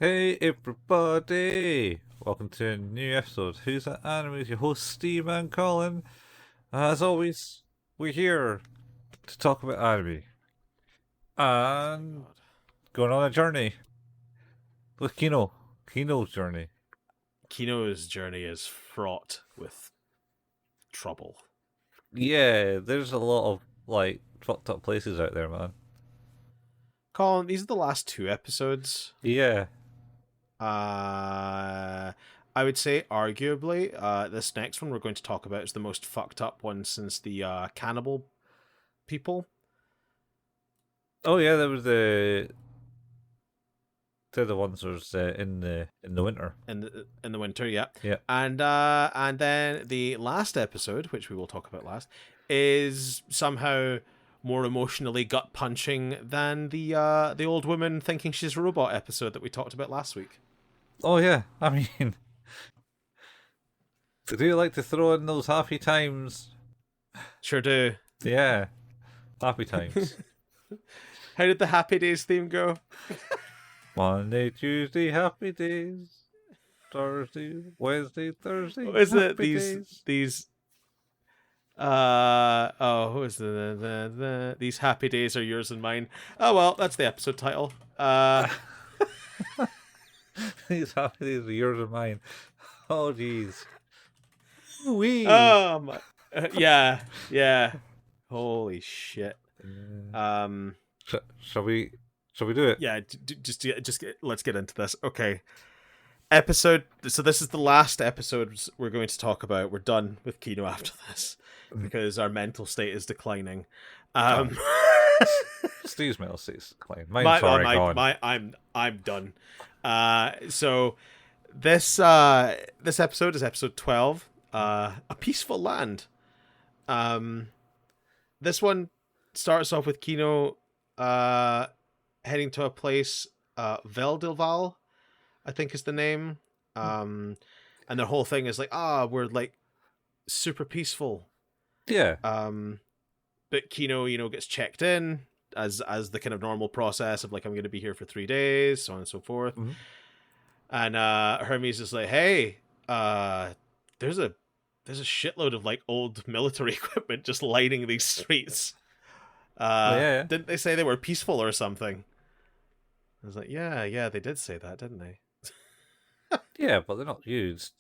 Hey everybody! Welcome to a new episode. Who's that anime? With your host Steve and Colin. As always, we're here to talk about anime and going on a journey with Kino. Kino's journey. Kino's journey is fraught with trouble. Yeah, there's a lot of fucked up places out there, man. Colin, these are the last two episodes. Yeah. I would say arguably, this next one we're going to talk about is the most fucked up one since the cannibal people. Oh yeah, there was they're the ones that was in the winter. In the winter, yeah. Yeah. And then the last episode, which we will talk about last, is somehow more emotionally gut punching than the old woman thinking she's a robot episode that we talked about last week. Oh yeah, I mean, do you like to throw in those happy times? Sure do. Yeah, happy times. How did the Happy Days theme go? Monday, Tuesday, happy days. Thursday, Wednesday, Thursday. What is it? happy days. These who is these happy days are yours and mine. Oh well, that's the episode title. These happy days are yours and mine. Oh jeez. Yeah. Holy shit. Shall we do it? Yeah, let's get into this. Okay. So this is the last episode we're going to talk about. We're done with Kino after this because our mental state is declining. Steve's mental state's declining. Mine's already gone. I'm done. So this episode is episode 12. A Peaceful Land. This one starts off with Kino heading to a place, Veldilval, I think is the name. And the whole thing is like, we're like super peaceful. Yeah. But Kino, gets checked in as the kind of normal process of like, I'm going to be here for 3 days, so on and so forth. Mm-hmm. And Hermes is like, hey, there's a shitload of like old military equipment just lining these streets. Didn't they say they were peaceful or something? I was like, yeah, they did say that, didn't they? Yeah, but they're not used.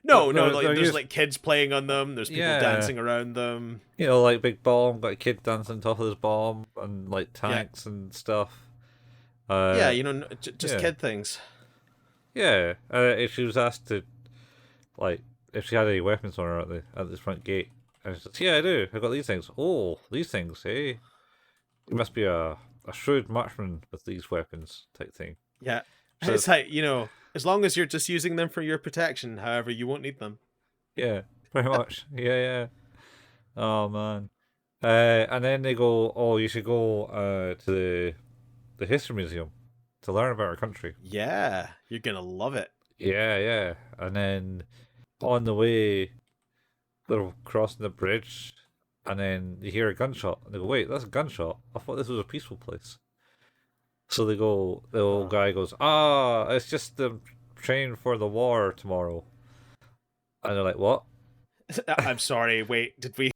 No, like there's like kids playing on them. There's people dancing around them. Like Big Bomb, got a kid dancing on top of this bomb, and like tanks and stuff. Just kid things. Yeah, if she was asked to, like, if she had any weapons on her at this front gate, and she says, "Yeah, I do. I got these things. Oh, these things, eh? You must be a shrewd marksman with these weapons," type thing. Yeah, so, it's like, as long as you're just using them for your protection, however, you won't need them. Yeah, pretty much. yeah. Oh man. And then they go, "Oh, you should go to the history museum to learn about our country." Yeah, you're gonna love it. Yeah. And then on the way, they're crossing the bridge, and then you hear a gunshot, and they go, "Wait, that's a gunshot. I thought this was a peaceful place." So they go, the old guy goes, "It's just the train for the war tomorrow." And they're like, "What?" I'm sorry, wait, did we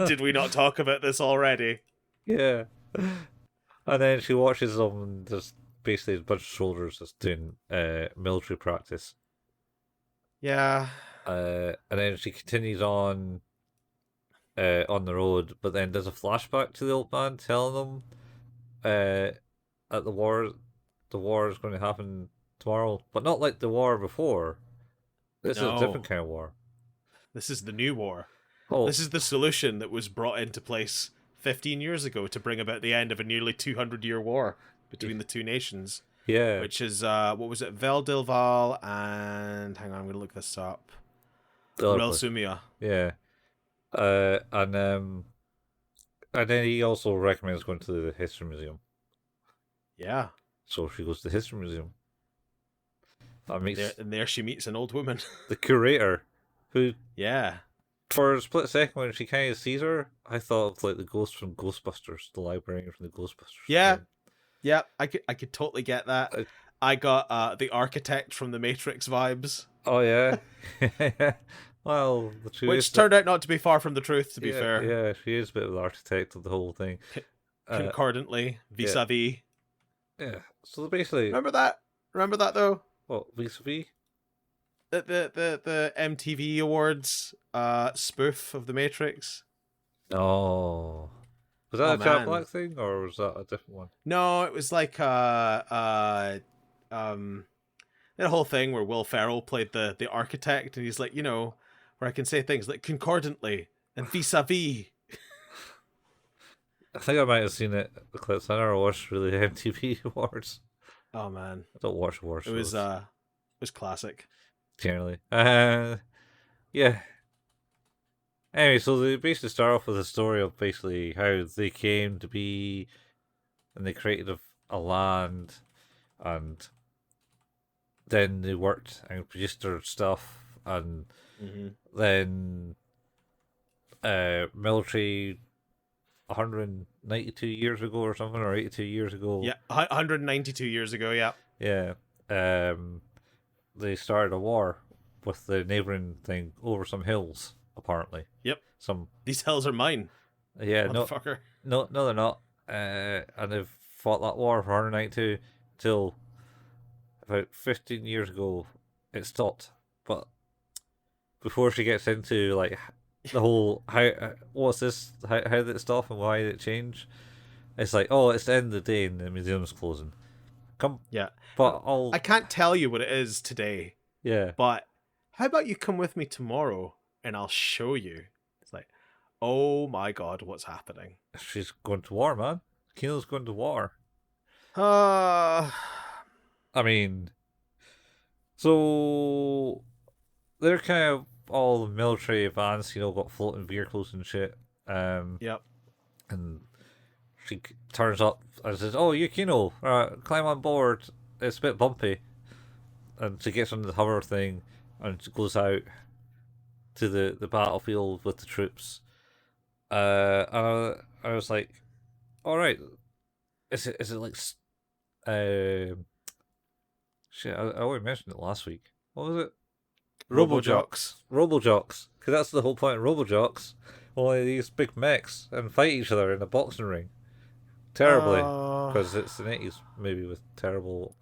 did we not talk about this already? Yeah. And then she watches them, and there's basically a bunch of soldiers just doing military practice. Yeah. And then she continues on the road, but then there's a flashback to the old man telling them that the war is going to happen tomorrow, but not like the war before. This is a different kind of war. This is the new war. Oh. This is the solution that was brought into place 15 years ago to bring about the end of a nearly 200-year war between the two nations. Yeah. Which is, what was it? Veldilval and... Hang on, I'm going to look this up. Relsumia. Yeah. And then he also recommends going to the history museum. Yeah. So she goes to the history museum. And there she meets an old woman. The curator, who... Yeah. For a split second when she kind of sees her, I thought of like the ghost from Ghostbusters, the librarian from the Ghostbusters. Yeah. Yeah, I could totally get that. Uh, I got the architect from the Matrix vibes. oh yeah. Well, the truth is Which that turned out not to be far from the truth, to be yeah, fair. yeah, she is a bit of the architect of the whole thing. Uh, Concordantly, yeah, vis-a-vis. yeah. So basically, Remember that? Remember that though? what vis-a-vis? The MTV Awards spoof of the Matrix. Oh, was that Oh a Jack man. Black thing or was that a different one? No, it was like that whole thing where Will Ferrell played the architect, and he's like, where I can say things like concordantly and vis-a-vis. I think I might have seen it. The clips. I never watched really MTV awards. Oh man, I don't watch award shows it was classic. generally. Yeah. Anyway, so they basically start off with a story of basically how they came to be, and they created a land, and then they worked and produced their stuff, and then military 192 years ago or something, or 82 years ago. Yeah, 192 years ago. Yeah. Yeah. They started a war with the neighboring thing over some hills, apparently. Yep. Some. These hills are mine. Yeah. Motherfucker. No, they're not. And they've fought that war for 192 till about 15 years ago. It stopped, but before she gets into like the whole what's this, how did it stop and why did it change? It's like, oh, it's the end of the day and the museum's closing. Yeah. But I can't tell you what it is today. Yeah. But how about you come with me tomorrow and I'll show you? It's like, oh my god, what's happening? She's going to war, man. Kino's going to war. I mean, so they're kind of all military advanced, got floating vehicles and shit. Yep. And she turns up and says, "Oh, you Kino, climb on board. It's a bit bumpy." And she gets on the hover thing and she goes out to the battlefield with the troops. And I was like, "All right, is it like shit? I already mentioned it last week. What was it? Robojocks. Robojocks, because that's the whole point of Robojocks. Only these big mechs and fight each other in a boxing ring. Terribly, because it's an 80s movie with terrible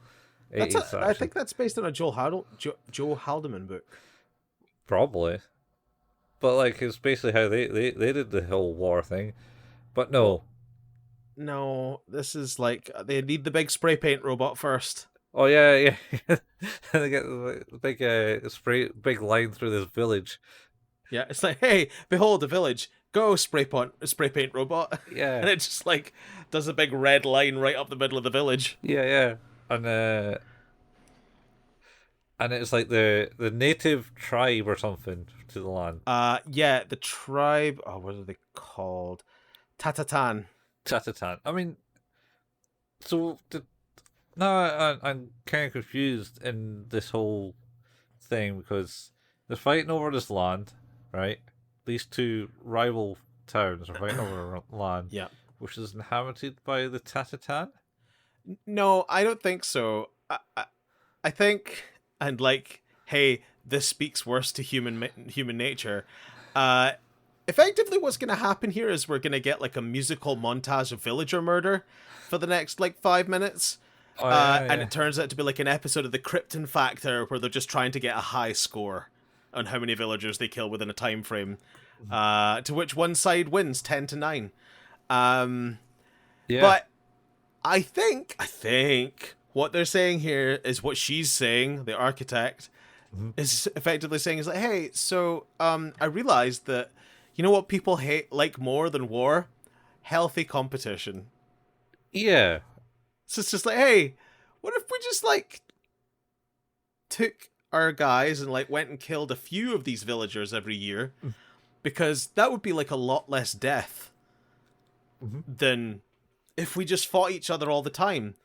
80s action. I think that's based on a Joe Haldeman book. Probably. But like, it's basically how they did the whole war thing. But no. No, this is like, they need the big spray paint robot first. Oh yeah. And they get the big line through this village. Yeah, it's like, hey, behold a village. Go spray paint robot. Yeah. And it just like does a big red line right up the middle of the village. Yeah. And it's like the native tribe or something to the land. Yeah, the tribe. Oh, what are they called? Tatatan. I mean, so now I'm kind of confused in this whole thing because they're fighting over this land, right? These two rival towns are fighting over land, yeah, which is inhabited by the Tatatan. No, I don't think so. I think, and like, hey, this speaks worse to human nature. Effectively, what's going to happen here is we're going to get like a musical montage of villager murder for the next like 5 minutes. And it turns out to be like an episode of the Krypton Factor where they're just trying to get a high score on how many villagers they kill within a time frame. To which one side wins 10-9. But I think what they're saying here is what she's saying, the architect, is effectively saying is like, hey, so I realized that, you know what people like more than war? Healthy competition. Yeah. So it's just like, hey, what if we just like took our guys and like went and killed a few of these villagers every year? Because that would be like a lot less death than if we just fought each other all the time.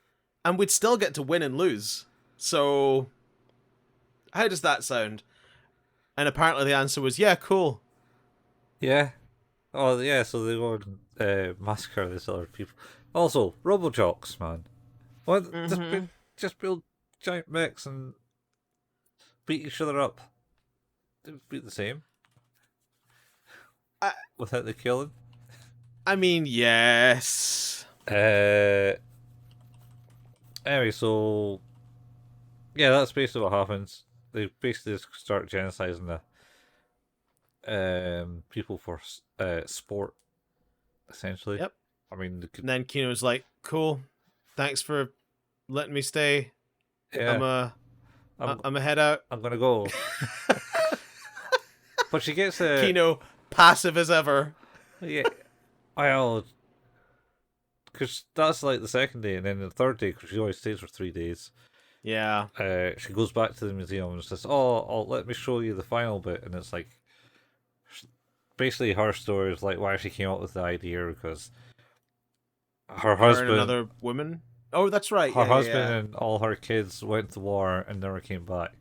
And we'd still get to win and lose. So how does that sound? And apparently the answer was, yeah, cool. Yeah. Oh, yeah, so they go and massacre these other people. Also, Robojocks, man. Well, Mm-hmm. just build giant mechs and beat each other up. It'd be the same I, without the killing. I mean, yes. Anyway, so yeah, that's basically what happens. They basically start genociding the people for sport, essentially. Yep. I mean, they could, And then Kino's like, "Cool, thanks for letting me stay. yeah, I'm I'm a head out." I'm gonna go. But she gets a Kino passive as ever. yeah. Well, because that's like the second day, and then the third day, because she always stays for 3 days. Yeah. She goes back to the museum and says, "Oh, let me show you the final bit," and it's like basically her story is like why she came up with the idea because her Her and husband, another woman. Oh, that's right. her Yeah, yeah, husband, yeah. and all her kids went to war and never came back.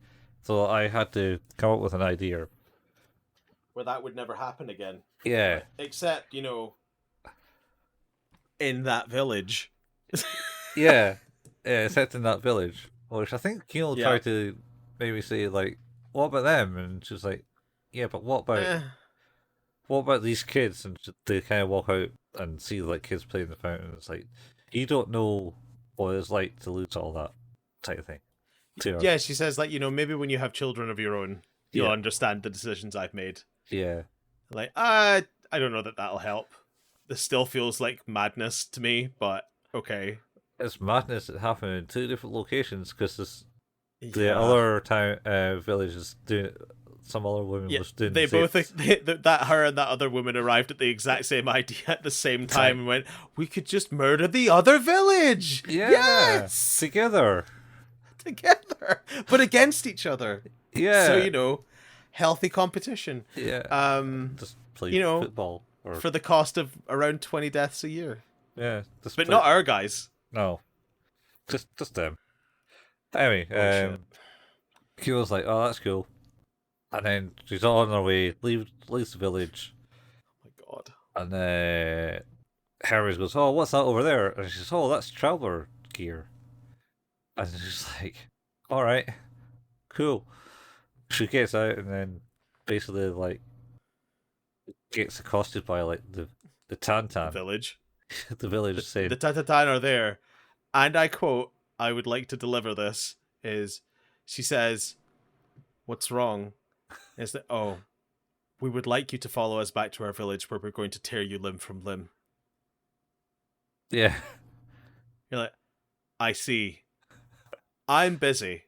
So I had to come up with an idea. Where that would never happen again. Yeah, Except, in that village. yeah, yeah. Except in that village, which I think Kino Yeah. tried to maybe say like, "What about them?" And she's like, "Yeah, but Eh. what about these kids?" And they kind of walk out and see like kids playing the fountain. It's like you don't know what it's like to lose all that type of thing. To her. Yeah, she says, like, maybe when you have children of your own, you'll Yeah, understand the decisions I've made. yeah. Like, I don't know that that'll help. This still feels like madness to me, but okay. It's madness that happened in two different locations because the Yeah. other town village is doing some other woman Yeah, was doing they the same. both that her and that other woman arrived at the exact same idea at the same time and went, "We could just murder the other village." Yeah, Yes, together. together, but against each other. Yeah, So healthy competition. yeah. Um, Just play you know, football or for the cost of around 20 deaths a year, yeah, just but play. not our guys. No, just them. Anyway, Bullshit. Kyo's like, "Oh, that's cool," and then she's on her way, leaves the village, Oh my god. and Harry goes, "Oh, what's that over there?" And she says, "Oh, that's traveler gear," and she's like, "All right, cool." She gets out and then basically like gets accosted by like the The Tantan, village. the village The saying, Tatatan are there, and I quote, I would like to deliver this, is she says, "What's wrong?" Is that, "Oh, we would like you to follow us back to our village where we're going to tear you limb from limb." "Yeah." You're like, I see. I'm busy.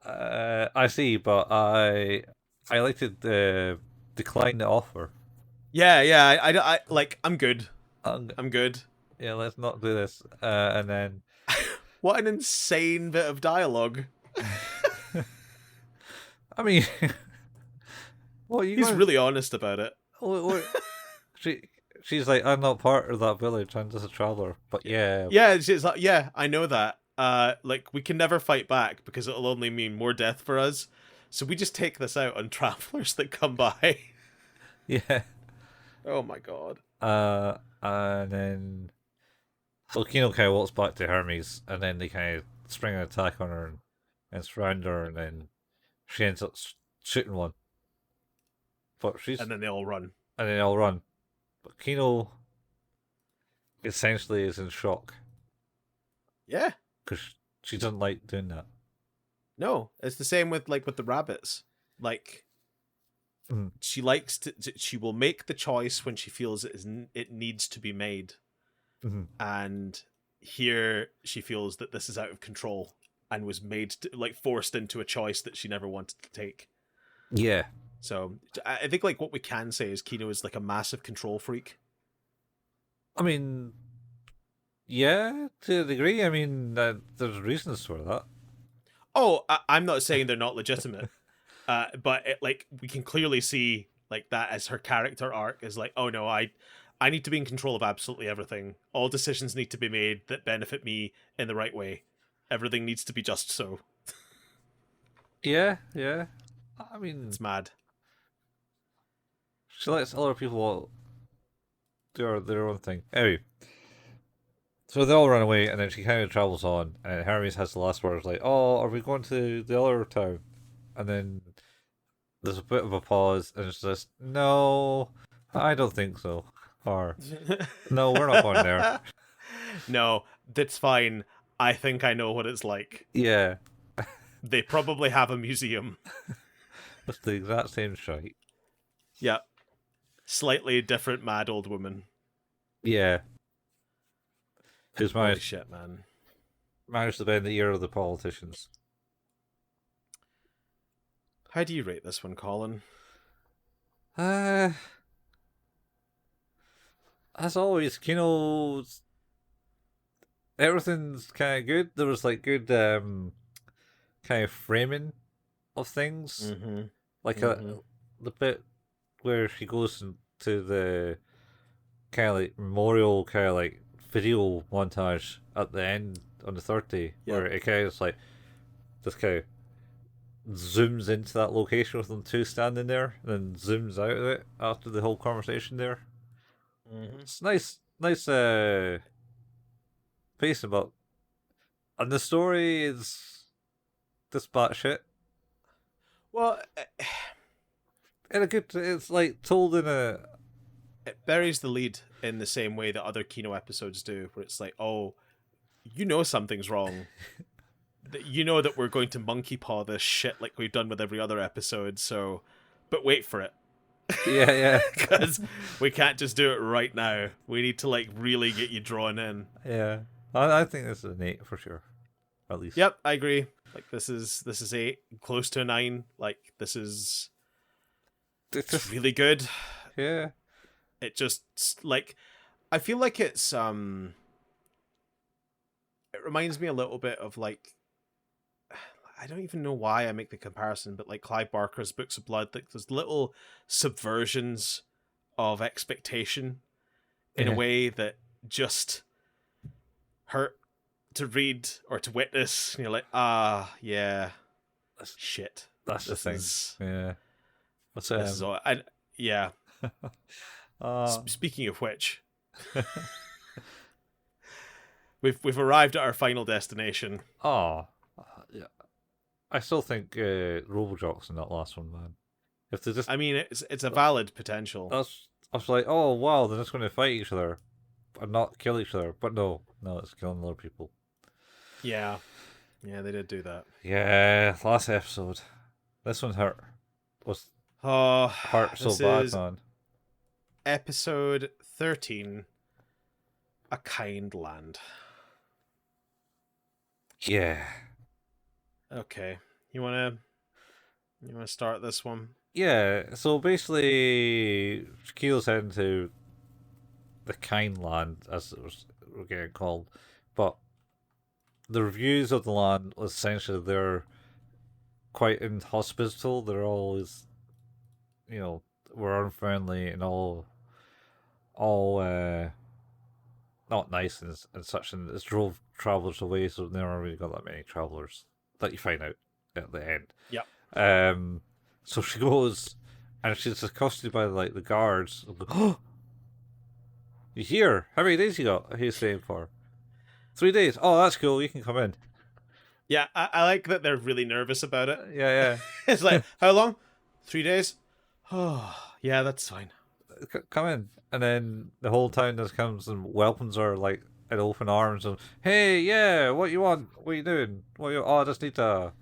I see, but I like to decline the offer. Yeah, I like, I'm good. Um, I'm good. yeah, let's not do this. And then What an insane bit of dialogue. I mean, what you He's guys? really honest about it. What, she she's like, "I'm not part of that village. I'm just a traveler." But yeah, Yeah, she's like, yeah, I know that. Like, we can never fight back because it'll only mean more death for us. So we just take this out on travelers that come by. yeah. Oh my god. And then so Kino kind of walks back to Hermes, and then they kind of spring an attack on her and surround her, and then she ends up shooting one. But And then they all run. and then they'll run. But Kino essentially is in shock Yeah. because she doesn't like doing that. No, it's the same with the rabbits. Like, she likes to. She will make the choice when she feels it needs to be made, and here she feels that this is out of control and was made to, like, forced into a choice that she never wanted to take. Yeah. So I think, like, what we can say is Kino is like a massive control freak. I mean, yeah, to a degree. I mean, there's reasons for that. Oh, I'm not saying they're not legitimate, but like, we can clearly see like that as her character arc is like, oh no, I need to be in control of absolutely everything. All decisions need to be made that benefit me in the right way. Everything needs to be just so. Yeah, yeah. I mean, It's mad. she lets other people do their own thing. Anyway, So they all run away, and then she kind of travels on, and Hermes has the last words like, "Oh, are we going to the other town?" And then there's a bit of a pause, and it's just, "No, I don't think so," or "No, we're not going there." No, that's fine. I think I know what it's like. Yeah, They probably have a museum. it's the exact same shite. Yeah. Slightly different mad old woman. Yeah, who's Holy shit, man. managed to bend the ear of the politicians. How do you rate this one, Colin? Uh, as always, Kino's everything's kind of good. There was like good kind of framing of things, Mm-hmm. like Mm-hmm. the bit where she goes into the kind of like memorial kind of like video montage at the end on the third day, Yep. where it kind of like just kind of zooms into that location with them two standing there, and then zooms out of it after the whole conversation there. Mm-hmm. It's nice pacing, but and the story is this batshit. Well, In a good, it's like told in a it buries the lead in the same way that other Kino episodes do, where it's like, oh, you know something's wrong. You know that we're going to monkey paw this shit like we've done with every other episode, so... But wait for it. yeah. Because we can't just do it right now. We need to, like, really get you drawn in. Yeah, I think this is an 8 for sure, at least. Yep, I agree. Like, this is 8, close to a 9. Like, this is... It's really good. Yeah. It just, like... I feel like it's, It reminds me a little bit of, like... I don't even know why I make the comparison, but like Clive Barker's Books of Blood, like there's little subversions of expectation in a way that just hurt to read or to witness. And you're like, yeah, shit. That's the thing. Yeah. This is all. Yeah. Speaking of which, we've arrived at our final destination. Oh, yeah. I still think Robojock's in that last one, man. If they just, I mean, it's a valid potential. I was like, oh wow, they're just going to fight each other and not kill each other. But no, it's killing other people. Yeah, they did do that. Yeah, last episode. This one hurt. Hurt so bad, man. Episode 13, A Kind Land. Yeah. Okay. You wanna start this one? Yeah, so basically Shaquille's heading to the Kind Land, as it was getting called. But the reviews of the land, essentially, they're quite inhospitable. They're always, we're unfriendly and all not nice and such, and it's drove travelers away, so we've never really got that many travelers that you find out at the end. Yeah. So she goes, and she's accosted by like the guards. Oh, you here? How many days you got? He's staying for 3 days. Oh, that's cool. You can come in. Yeah, I like that they're really nervous about it. Yeah. It's like, how long? 3 days? Oh, yeah, that's fine. Come in. And then the whole town just comes and welcomes her like in open arms and, hey, yeah, what you want? What you doing? Oh, I just need to.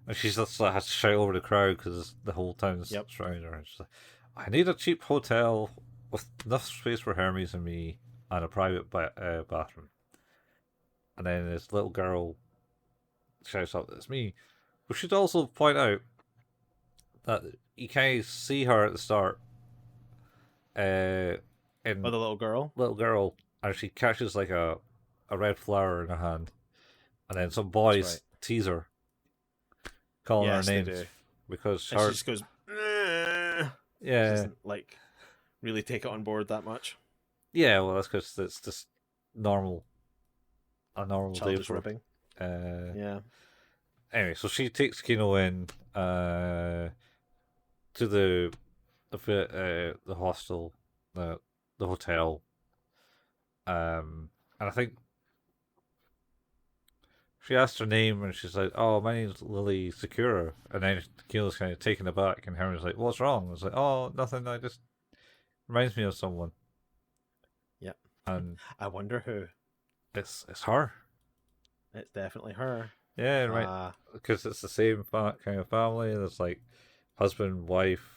And she's just like has to shout over the crowd because the whole town's surrounding her. And she's like, I need a cheap hotel with enough space for Hermes and me and a private bathroom. And then this little girl shouts out, it's me. We should also point out that you can't see her at the start. The little girl, and she catches like a red flower in her hand, and then some boys tease her, calling her names because she just goes, yeah, she doesn't like really take it on board that much. Yeah, well, that's because it's just a normal day for ribbing. Yeah. Anyway, so she takes Kino in to the hostel, the hotel, and I think she asked her name, and she's like, "Oh, my name's Lily Secura." And then Kino's kind of taken aback, and Hermione's like, "What's wrong?" I was like, "Oh, nothing. I just reminds me of someone." Yep. And I wonder who. it's her. It's definitely her. Yeah, right. Because it's the same kind of family. There's like husband, wife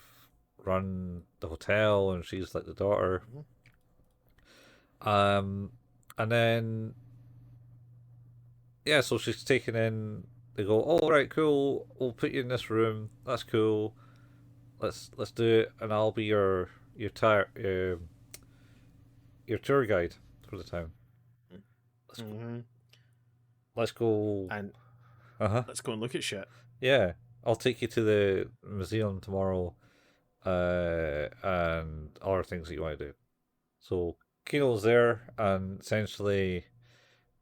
run the hotel, and she's like the daughter. And then yeah, so she's taken in. They go, "Oh, right, cool. We'll put you in this room. That's cool. Let's do it, and I'll be your tour guide for the town. Mm-hmm. Let's go. And Uh-huh. let's go and look at shit. Yeah, I'll take you to the museum tomorrow, and other things that you want to do." So Kino's there, and essentially,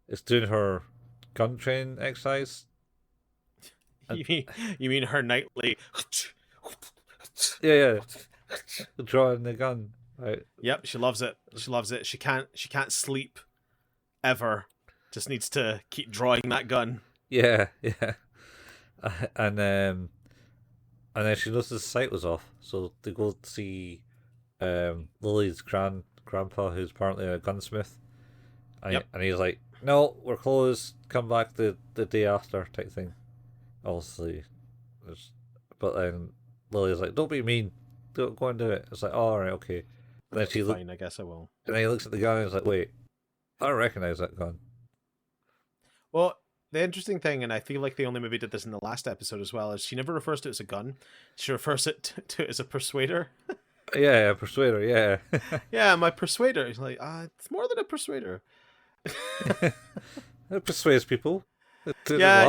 it's doing her gun training exercise. You mean her nightly? Yeah, drawing the gun. Right. Yep, she loves it. She loves it. She can't sleep ever. Just needs to keep drawing that gun. Yeah, yeah. And then she noticed the sight was off, so they go to see Lily's grandpa, who's apparently a gunsmith. And he's like, "No, we're closed. Come back the day after," type thing. Obviously, but then Lily's like, "Don't be mean. Don't go and do it." It's like, "Oh, all right, okay." And then Fine, I guess I will. And then he looks at the gun and he's like, "Wait, I don't recognize that gun." Well, the interesting thing, and I feel like they only maybe did this in the last episode as well, is she never refers to it as a gun. She refers it to it as a persuader. Yeah, persuader. Yeah. Yeah, my persuader. He's like, it's more than a persuader. It persuades people. Yeah.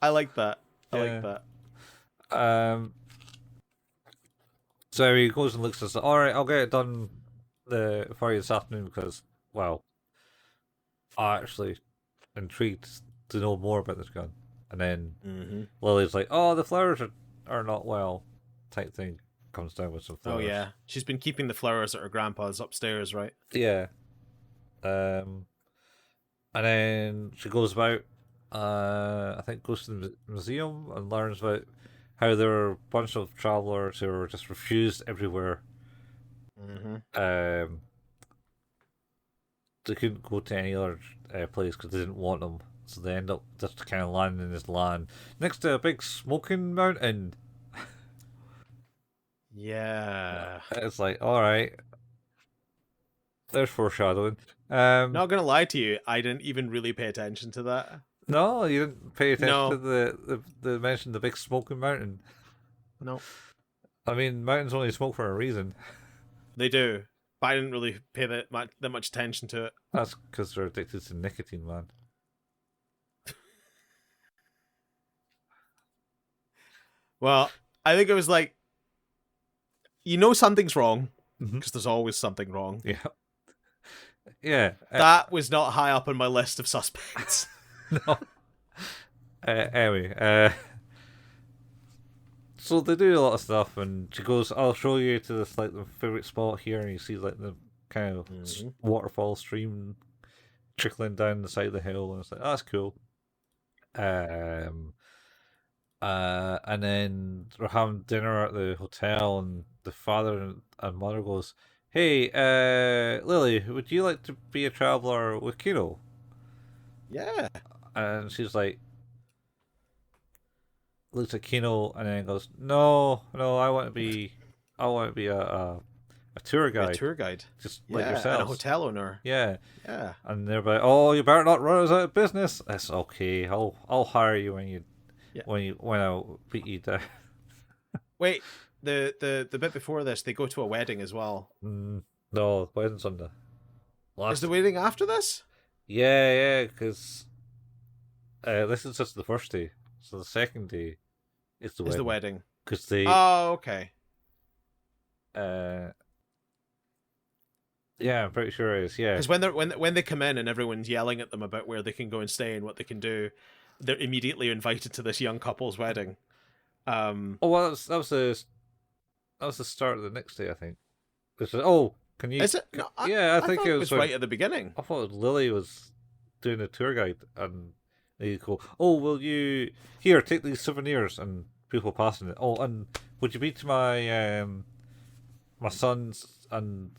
I like that. I like that. So he goes and looks and says, "All right, I'll get it done for you this afternoon because, well, I'm actually intrigued to know more about this gun." And then Lily's like, "Oh, the flowers are not well," type thing. Comes down with some flowers. Oh yeah, she's been keeping the flowers at her grandpa's upstairs, right? Yeah. And then she goes about, I think goes to the museum and learns about how there are a bunch of travelers who were just refused everywhere. They couldn't go to any other place because they didn't want them, so they end up just kind of landing in this land next to a big smoking mountain. Yeah. It's like, all right, there's foreshadowing. Not gonna lie to you, I didn't even really pay attention to that. No, you didn't pay attention to No. the mention the big smoking mountain. No. I mean, mountains only smoke for a reason. They do, but I didn't really pay that much attention to it. That's because they're addicted to nicotine, man. Well, I think it was like, something's wrong because there's always something wrong. Yeah. Yeah. That was not high up on my list of suspects. No. Anyway, so they do a lot of stuff, and she goes, "I'll show you to this like the favorite spot here," and you see like the kind of waterfall stream trickling down the side of the hill, and it's like, "Oh, that's cool." And then they're having dinner at the hotel, and the father and mother goes, "Hey, Lily, would you like to be a traveler with Kino?" Yeah. And she's like, looks at Kino, and then goes, "No, I want to be a tour guide, just like yourself, and a hotel owner." Yeah. Yeah. And they're like, "Oh, you better not run us out of business." That's okay. I'll hire you when I beat you down. Wait, the bit before this, they go to a wedding as well. No, the wedding's on the last. Is the wedding after this? Yeah, because this is just the first day. So the second day is the wedding. Because they. Oh, okay. Yeah, I'm pretty sure it is. Yeah. Because when they come in and everyone's yelling at them about where they can go and stay and what they can do, they're immediately invited to this young couple's wedding. Oh, well, that was the start of the next day, I think. Can you? Is it? No, I think it was right at the beginning. I thought Lily was doing a tour guide, and You go, oh, will you here take these souvenirs, and people passing it. Oh, and would you be to my sons and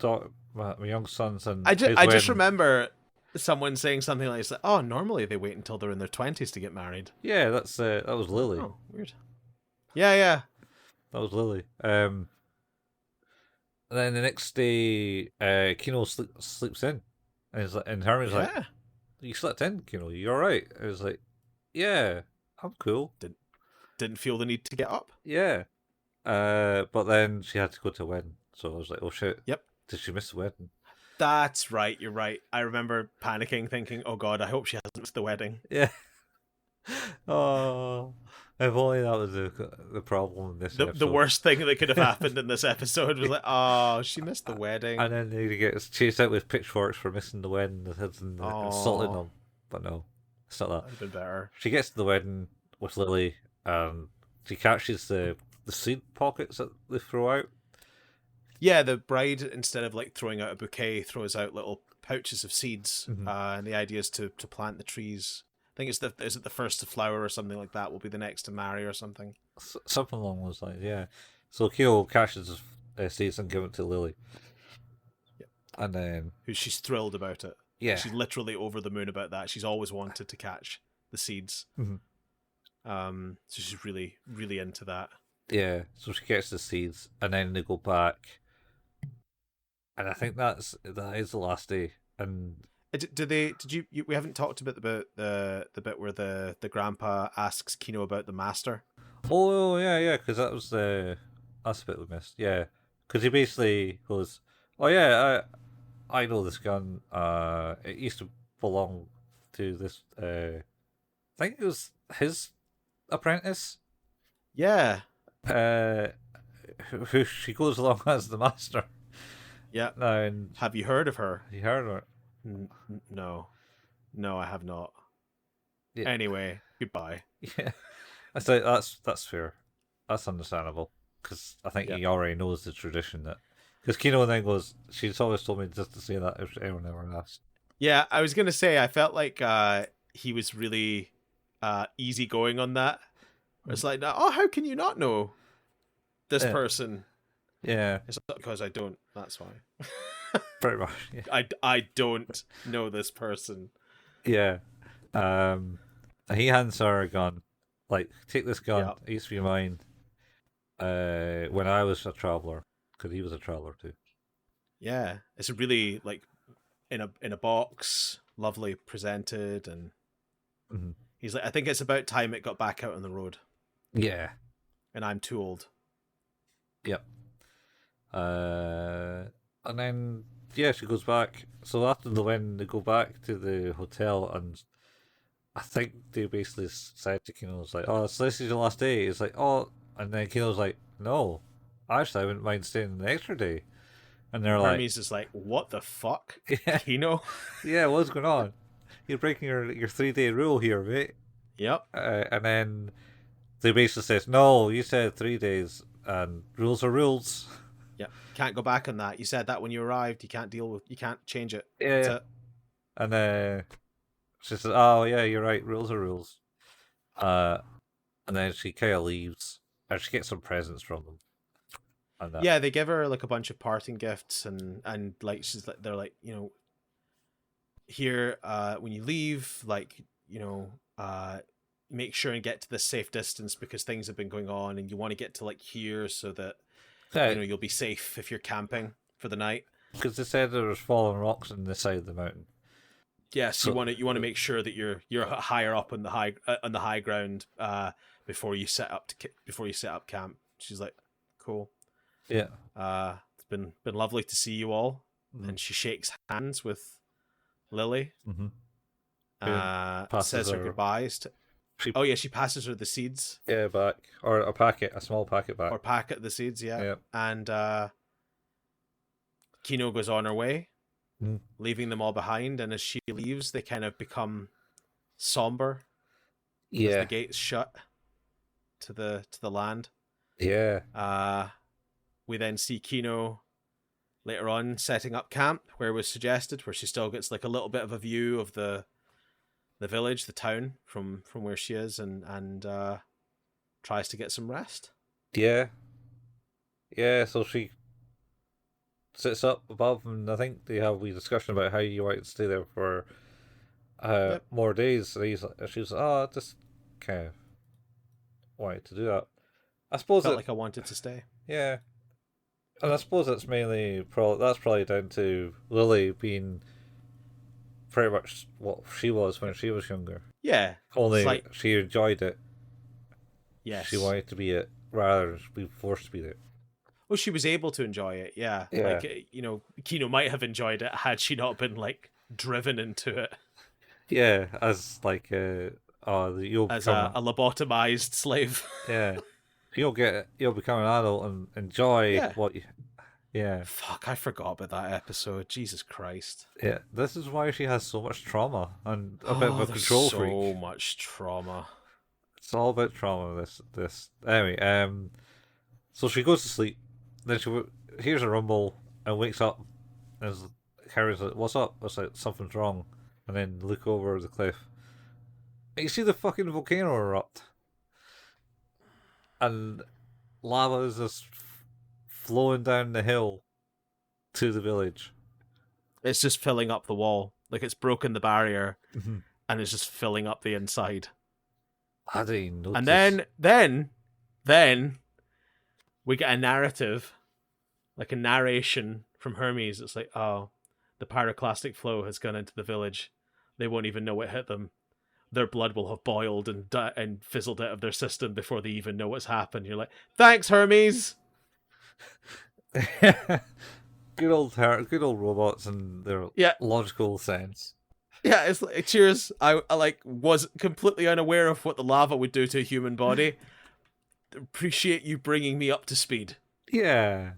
my young sons and his I just wedding? remember someone saying something like, "Oh, normally they wait until they're in their 20s to get married." Yeah, that was Lily. Oh, weird. Yeah. That was Lily. And then the next day, Kino sleeps in, and he's like, and Hermione's like, Yeah. "You slept in, Kino. You all right?" And he's like, "Yeah, I'm cool." Didn't feel the need to get up. Yeah. But then she had to go to a wedding, so I was like, "Oh shit! Yep. Did she miss the wedding?" That's right. You're right. I remember panicking, thinking, "Oh God, I hope she hasn't missed the wedding." Yeah. Oh, if only that was the problem in this The episode. worst thing that could have happened in this episode was like, "Oh, she missed the wedding." And then he gets chased out with pitchforks for missing the wedding and insulting them. But no, it's not that. That'd have been better. She gets to the wedding with Lily, and she catches the seed pockets that they throw out. Yeah, the bride, instead of like throwing out a bouquet, throws out little pouches of seeds, and the idea is to plant the trees. I think is it the first to flower or something like that will be the next to marry or something. Something along those lines, yeah. So Kyo catches seeds and gives it to Lily. Yep. And then She's thrilled about it. Yeah. She's literally over the moon about that. She's always wanted to catch the seeds. So she's really, really into that. Yeah, so she gets the seeds, and then they go back, and I think that is the last day. And we haven't talked about the bit where the grandpa asks Kino about the master. Oh yeah, because that's the bit we missed. Yeah, because he basically goes, "Oh yeah, I know this gun. It used to belong to this. I think it was his apprentice. Yeah. Who she goes along as the master. Yeah. Now, and have you heard of her? You heard of her? No, I have not. Yeah. Anyway, goodbye. Yeah, I say that's fair. That's understandable because I think he already knows the tradition that. Because Kino then goes, she's always told me just to say that if anyone ever asked. Yeah, I was gonna say I felt like he was really easygoing on that. It's like, oh, how can you not know this person? Yeah, it's not because I don't. That's why. Pretty much. Yeah. I don't know this person. Yeah. He hands her a gun. Like, take this gun. Yep. It used to be mine. When I was a traveler, because he was a traveler too. Yeah, it's really like in a box, lovely presented, and he's like, I think it's about time it got back out on the road. Yeah. And I'm too old. Yep. And then she goes back. So after the win, they go back to the hotel, and I think they basically said to Kino's like, "Oh, so this is your last day." It's like, "Oh," and then Kino's like, "No, actually, I wouldn't mind staying the extra day." And they're Hermes is like, "What the fuck, Kino?" Yeah, what's going on? You're breaking your 3-day rule here, mate. Yep. And then they basically says, "No, you said 3 days, and rules are rules." Yep. Can't go back on that. You said that when you arrived. You can't change it. Yeah. That's it. And she says, "Oh yeah, you're right. Rules are rules." And then she kind of leaves, and she gets some presents from them. Yeah, they give her like a bunch of parting gifts, and like they're like, you know, here, when you leave, like, you know, make sure and get to this safe distance because things have been going on, and you want to get to like here so that you know you'll be safe if you're camping for the night. Because they said there was fallen rocks on the side of the mountain. Yes, so, you want to make sure that you're higher up on the high ground before you set up camp. She's like, cool. Yeah. It's been lovely to see you all. And she shakes hands with Lily. Says her goodbyes. She passes her the seeds. Yeah, back. Or a small packet back. Or packet the seeds, yeah. And Kino goes on her way, leaving them all behind. And as she leaves, they kind of become somber. Yeah. As the gates shut to the land. Yeah. We then see Kino later on setting up camp where it was suggested, where she still gets like a little bit of a view of the the village, the town from where she is, and tries to get some rest. Yeah. Yeah, so she sits up above, and I think they have a wee discussion about how you might stay there for Yep. more days. And she's like, oh, I just kind of wanted to do that. I suppose Felt like I wanted to stay. yeah, and I suppose it's mainly probably down to Lily being pretty much what she was when she was younger. Yeah. It's Only like, she enjoyed it. She yes. wanted to be it rather than be forced to be there. Well, she was able to enjoy it, yeah. Yeah. Like, Kino might have enjoyed it had she not been, like, driven into it. Yeah, as like you'll As become a lobotomized slave. yeah, you'll become an adult and enjoy Yeah. what you yeah. Fuck, I forgot about that episode. Jesus Christ. Yeah, this is why she has so much trauma and a bit of a control freak. So much trauma. It's all about trauma. This anyway. So she goes to sleep. Then she hears a rumble and wakes up. And Harry's like, "What's up?" It's like something's wrong. And then look over the cliff. And you see the fucking volcano erupt, and lava is just flowing down the hill to the village. It's just filling up the wall. Like, it's broken the barrier, Mm-hmm. and it's just filling up the inside. I didn't notice. And then we get a narrative, like a narration from Hermes. It's like, oh, the pyroclastic flow has gone into the village. They won't even know it hit them. Their blood will have boiled and fizzled out of their system before they even know what's happened. You're like, thanks, Hermes. good old robots and their logical sense. Yeah, it's like, cheers. I like was completely unaware of what the lava would do to a human body. Appreciate you bringing me up to speed. Yeah.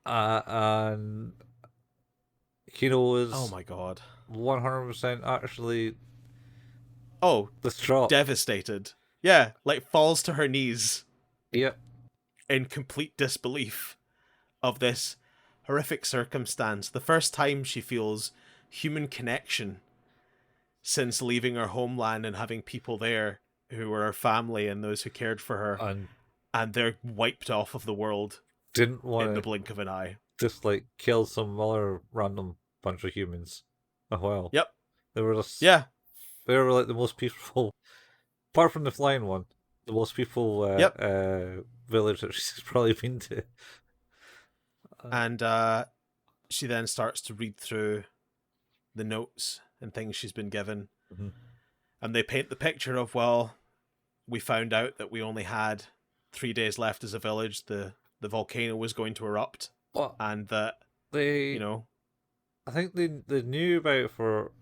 And Kino is oh my god 100% actually distraught, devastated. Yeah, like falls to her knees. Yep. In complete disbelief of this horrific circumstance. The first time she feels human connection since leaving her homeland and having people there who were her family and those who cared for her, and they're wiped off of the world. Didn't want in the blink of an eye. Just like kill some other random bunch of humans. Oh well. Yep. They were just they were like the most peaceful, apart from the flying one, the most peaceful village that she's probably been to. And she then starts to read through the notes and things she's been given. Mm-hmm. And they paint the picture of, well, we found out that we only had 3 days left as a village. The volcano was going to erupt. Well, and that they, I think they knew about it for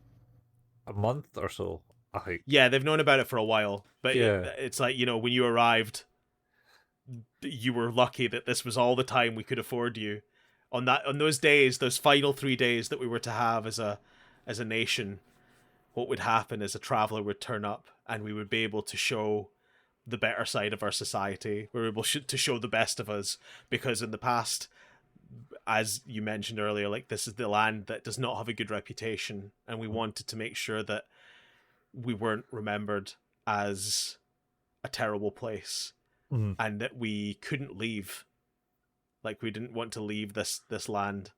a month or so. I think. Yeah, they've known about it for a while. But it's like, when you arrived, you were lucky that this was all the time we could afford you. On those days, those final 3 days that we were to have as a nation, what would happen is a traveler would turn up and we would be able to show the better side of our society. We were able to show the best of us, because in the past, as you mentioned earlier, like, this is the land that does not have a good reputation, and we wanted to make sure that we weren't remembered as a terrible place, and that we couldn't leave. Like, we didn't want to leave this land.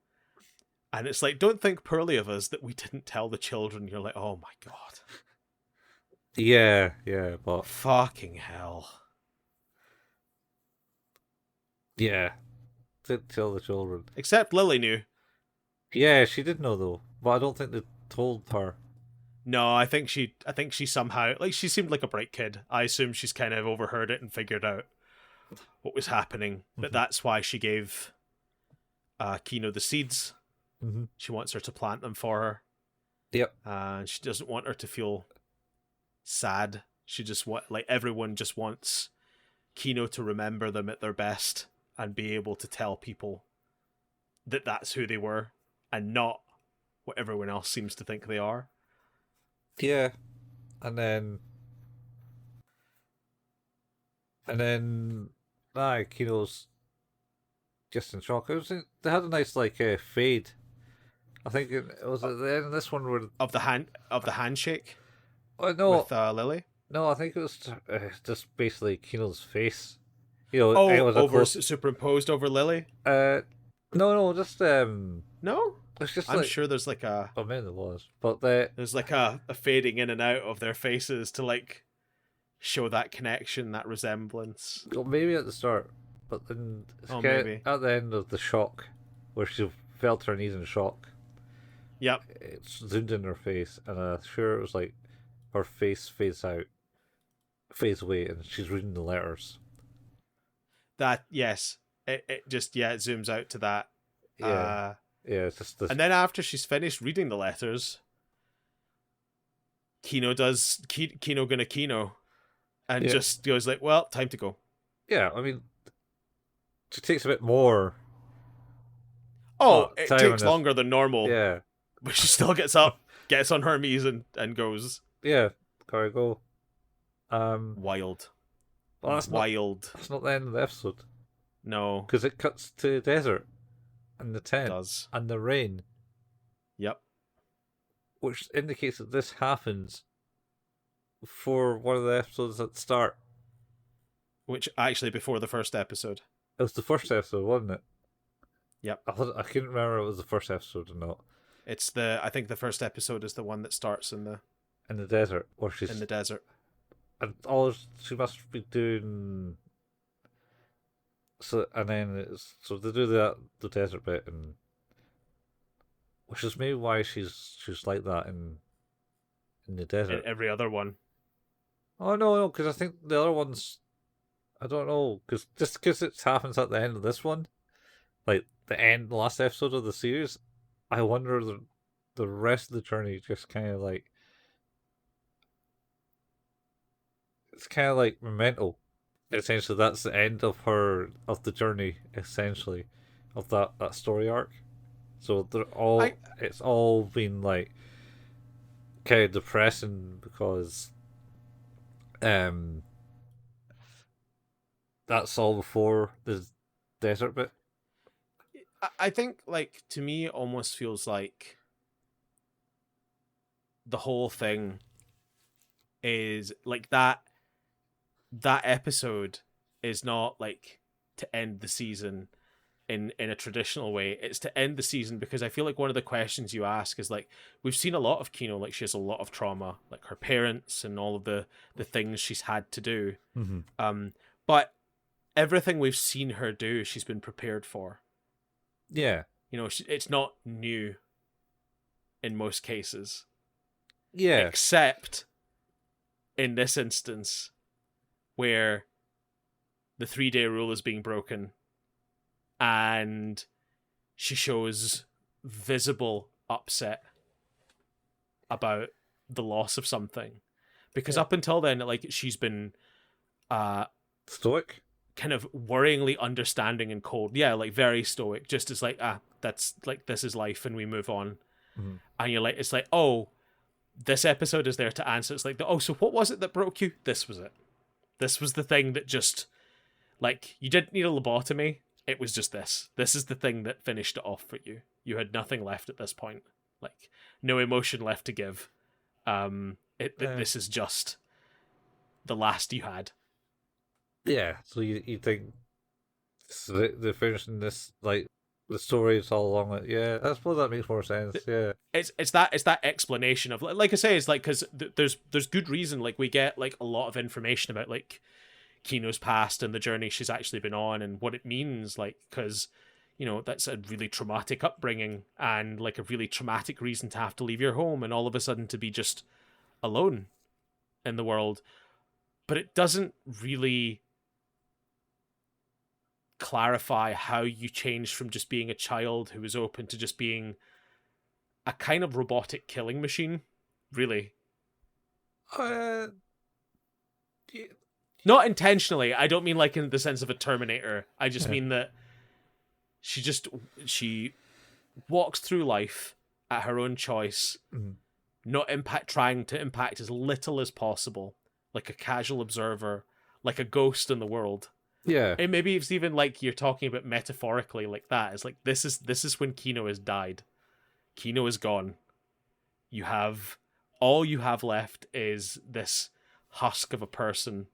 And it's like, don't think poorly of us that we didn't tell the children. You're like, oh my god. Yeah, but fucking hell. Yeah. Didn't tell the children. Except Lily knew. Yeah, she did know though, but I don't think they told her. No, I think she somehow, like, she seemed like a bright kid. I assume she's kind of overheard it and figured out what was happening. But that's why she gave Kino the seeds. She wants her to plant them for her. Yep. And she doesn't want her to feel sad. She just everyone just wants Kino to remember them at their best and be able to tell people that that's who they were and not what everyone else seems to think they are. Yeah. And then Kino's just in shock. They had a nice fade I think it was at the end of this one where of the handshake oh no, with Lily. no, I think it was just basically Kino's face. You know, it Oh, was a over close. superimposed over Lily. No, just No, it's just I'm like sure there's like a I mean it was, but there's like a fading in and out of their faces to like show that connection, that resemblance. well, maybe at the start, but then it's Oh, kind maybe. of at the end of the shock, where she fell to her knees in shock. Yep. It zoomed in her face, and I'm sure it was like her face fades away, and she's reading the letters. That yes. It just it zooms out to that. Yeah, yeah. It's just this. And then after she's finished reading the letters, Kino does Kino gonna Kino, and Yeah. just goes like, "Well, time to go." Yeah, I mean, it takes a bit more. Oh, it Time takes in this. longer than normal, Yeah, but she still gets up, gets on her knees, and goes. yeah. Gotta go. Wild. Well, that's wild. That's not the end of the episode. No, because it cuts to desert and the tent does. and the rain. Yep. Which indicates that this happens for one of the episodes at the start. Which actually before the first episode. It was the first episode, wasn't it? Yep. I couldn't remember if it was the first episode or not. It's I think the first episode is the one that starts in the desert, or she's in the desert. And all she must be doing. So and then so they do the desert bit, and which is maybe why she's like that in the desert. In every other one. Oh no, because I think the other ones, I don't know, because it happens at the end of this one, like the last episode of the series. I wonder the rest of the journey just kind of like it's kind of like Memento. Essentially, that's the end of the journey. Essentially, of that story arc. So they're all it's all been like kind of depressing because that's all before the desert bit. I think, like, to me, it almost feels like the whole thing is like that episode is not like to end the season in a traditional way. It's to end the season because I feel like one of the questions you ask is like, we've seen a lot of Kino, like she has a lot of trauma, like her parents and all of the things she's had to do. Mm-hmm. But everything we've seen her do, she's been prepared for. Yeah. You know, it's not new in most cases. Yeah. Except in this instance where the 3-day rule is being broken and she shows visible upset about the loss of something. Because up until then, like, she's been stoic, kind of worryingly understanding and cold. Yeah, like very stoic, just as like, that's like, this is life and we move on. Mm-hmm. And you're like, it's like, oh, this episode is there to answer. It's like, oh, so what was it that broke you? This was it. This was the thing that just, like, you didn't need a lobotomy. It was just this. This is the thing that finished it off for you. You had nothing left at this point. Like, no emotion left to give. This is just the last you had. Yeah, so you think they're finishing this, like, the story is all along it. Yeah, I suppose that makes more sense. Yeah, it's that explanation of, like I say, it's like, because there's good reason. Like, we get like a lot of information about like Kino's past and the journey she's actually been on and what it means. Like, because you know that's a really traumatic upbringing and like a really traumatic reason to have to leave your home and all of a sudden to be just alone in the world. But it doesn't really clarify how you change from just being a child who was open to just being a kind of robotic killing machine, really. Yeah. Not intentionally. I don't mean like in the sense of a Terminator. I just mean that she walks through life at her own choice, not trying to impact as little as possible, like a casual observer, like a ghost in the world. Yeah. And maybe it's even like you're talking about metaphorically like that. It's like this is when Kino has died. Kino is gone. All you have left is this husk of a person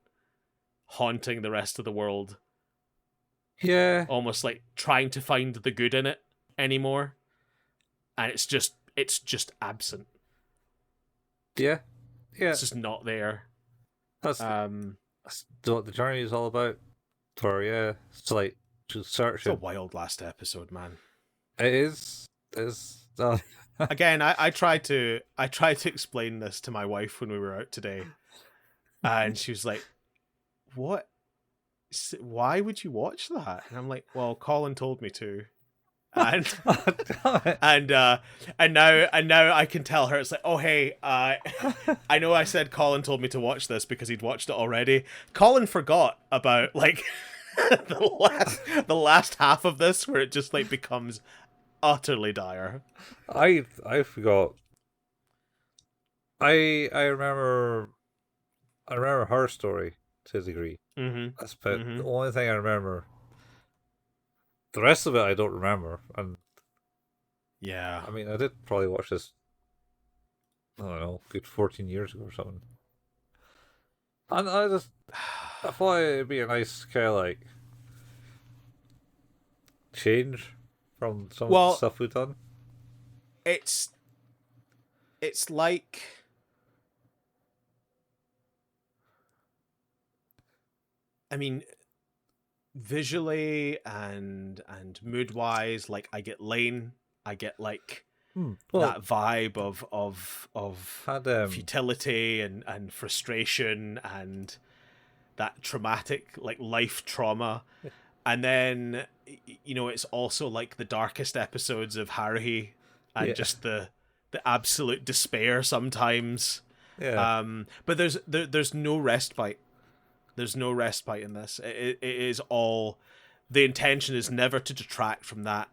haunting the rest of the world. Yeah. Almost like trying to find the good in it anymore. And it's just absent. Yeah. Yeah. It's just not there. That's what the journey is all about. It's like just searching. It's a wild last episode, man. It is. It's again. I tried to explain this to my wife when we were out today, and she was like, "What? Why would you watch that?" And I'm like, "Well, Colin told me to." And and now I can tell her, it's like, oh hey, I know I said Colin told me to watch this because he'd watched it already. Colin forgot about like the last half of this where it just like becomes utterly dire. I forgot. I remember her story to a degree. That's about the only thing I remember. The rest of it I don't remember, and yeah, I mean I did probably watch this, I don't know, good 14 years ago or something. And I thought it'd be a nice kind of like change from some of the stuff we've done. It's like, I mean, visually and mood wise, like I get Lane, I get like that vibe of futility and frustration and that traumatic like life trauma. And then it's also like the darkest episodes of Haruhi and just the absolute despair sometimes. But there's no respite. There's no respite in this. It is all, the intention is never to detract from that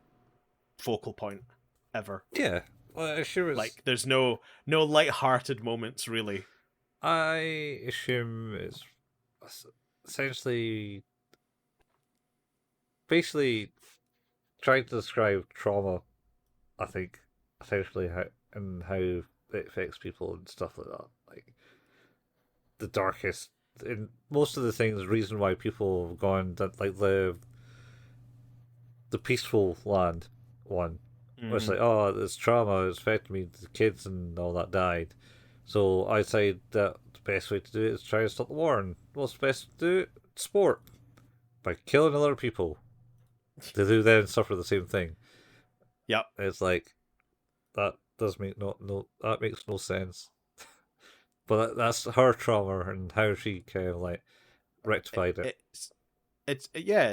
focal point ever. Yeah, well, I sure like there's no light-hearted moments really. I assume it's essentially basically trying to describe trauma. I think essentially how it affects people and stuff like that. Like the darkest. In most of the things, the reason why people have gone that like the peaceful land one, where it's like, oh, there's trauma, it's affected me, the kids and all that died. So I say that the best way to do it is try to stop the war, and what's the best to do it? Sport. By killing other people. They do then suffer the same thing. Yep. It's like that does make that makes no sense. But that's her trauma and how she kind of like rectified it. It's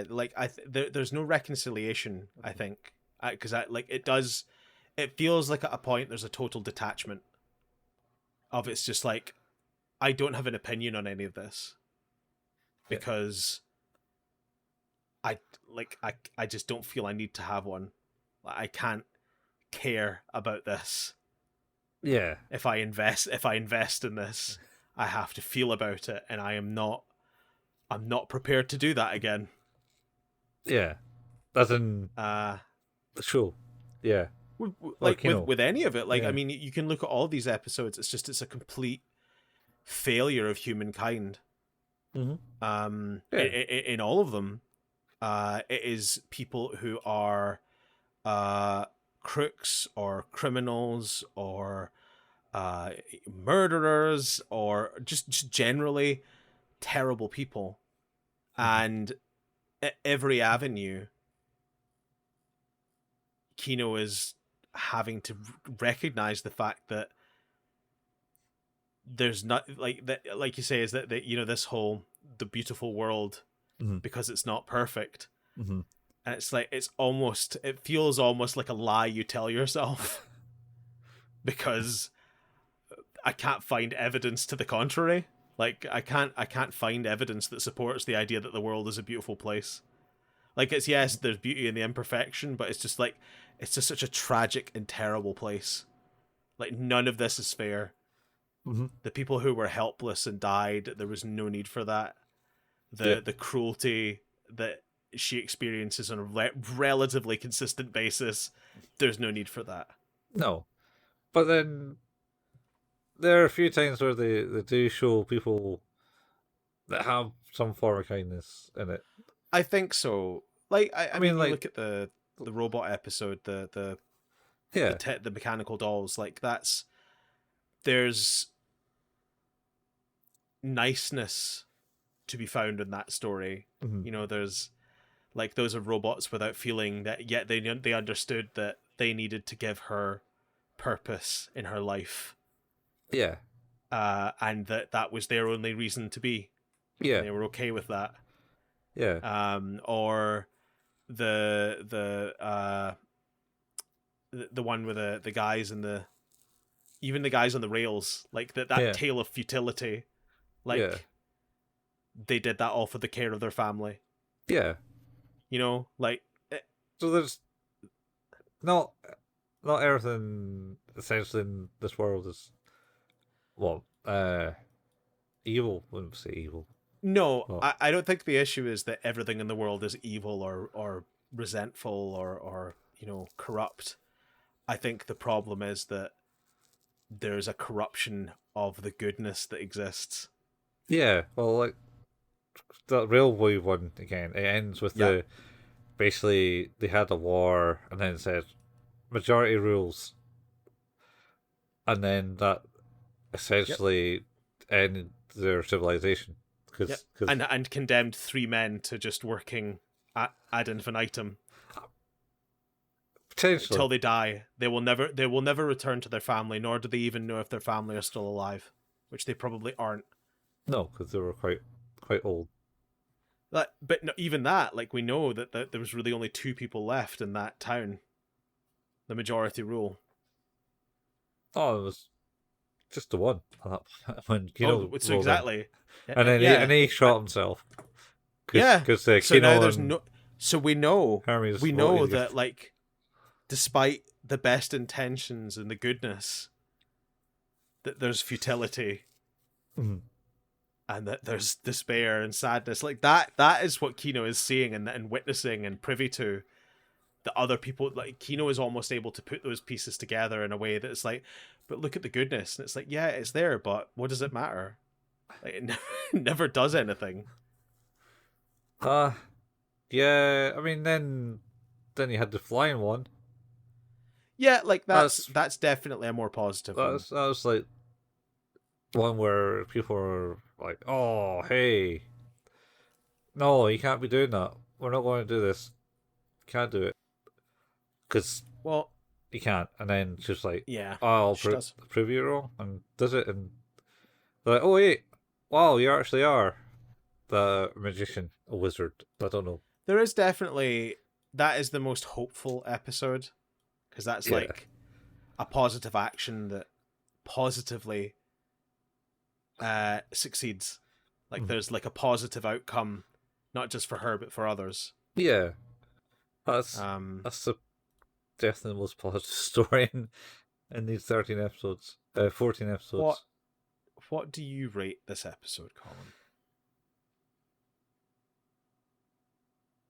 like there's no reconciliation. I think because it feels like at a point there's a total detachment of, it's just like, I don't have an opinion on any of this because I just don't feel I need to have one. I can't care about this. Yeah. If I invest in this, I have to feel about it, and I'm not prepared to do that again. Yeah. As in the show. Yeah. With any of it. Like, I mean, you can look at all these episodes, it's a complete failure of humankind. In all of them. It is people who are crooks or criminals or murderers or just generally terrible people. And at every avenue, Kino is having to recognize the fact that there's not like that, like you say, is that this whole the beautiful world, because it's not perfect. And it's like, it feels almost like a lie you tell yourself because I can't find evidence to the contrary. Like I can't find evidence that supports the idea that the world is a beautiful place. Like, it's, yes, there's beauty in the imperfection, but it's just like, it's just such a tragic and terrible place. Like, none of this is fair. The people who were helpless and died, there was no need for that. The cruelty that she experiences on a relatively consistent basis, there's no need for that. No, but then there are a few times where they do show people that have some form of kindness in it. I think so. Like, I mean, mean, you like, look at the robot episode, yeah, the mechanical dolls. Like, there's niceness to be found in that story. mm-hmm. You know, there's like those are robots without feeling that, yet they understood that they needed to give her purpose in her life, yeah, and that was their only reason to be, and yeah, they were okay with that. yeah, Or the one with the guys and even the guys on the rails, like that yeah, tale of futility, yeah, like they did that all for the care of their family. yeah. You know, like So there's not not everything essentially in this world is well, evil. Wouldn't say evil. no, Well, I don't think the issue is that everything in the world is evil or resentful or corrupt. I think the problem is that there's a corruption of the goodness that exists. yeah. Well, like the railway one again. It ends with Yeah. the basically they had a war and then it said majority rules, and then that Yep. essentially ended their civilization Yep. because And condemned three men to just working ad infinitum potentially till they die. They will never return to their family, nor do they even know if their family are still alive, which they probably aren't. no, because they were quite old. But no, even that, like, we know that there was really only two people left in that town. The majority rule. Oh, it was just the one when Oh, Kino so rolled in, exactly. and then Yeah. he shot himself Yeah. because So now Kino there's and no. So we know Hermes we voted know against. that, like, despite the best intentions and the goodness, that there's futility Mhm. and that there's despair and sadness. Like that is what Kino is seeing and witnessing and privy to. The other people, like, Kino is almost able to put those pieces together in a way that it's like, but look at the goodness, and it's like, yeah, it's there, but what does it matter? Like, it never does anything. Uh yeah. I mean, then you had the flying one. Yeah, like that's That's that's definitely a more positive one. that was like one where people were like, "Oh, hey, no, you can't be doing that. We're not going to do this. Can't do it because Well, you can't." And then she's like, yeah, "Oh, she does. prove you wrong," and does it, and they're like, "Oh wait, wow, you actually are the magician, a wizard." I don't know. There is definitely that is the most hopeful episode, because that's Yeah. like a positive action that positively succeeds. Like, Mhm. there's like a positive outcome, not just for her but for others. Yeah. That's Um, that's the definitely the most positive story in these 13 episodes. 14 what episodes. what do you rate this episode, Colin?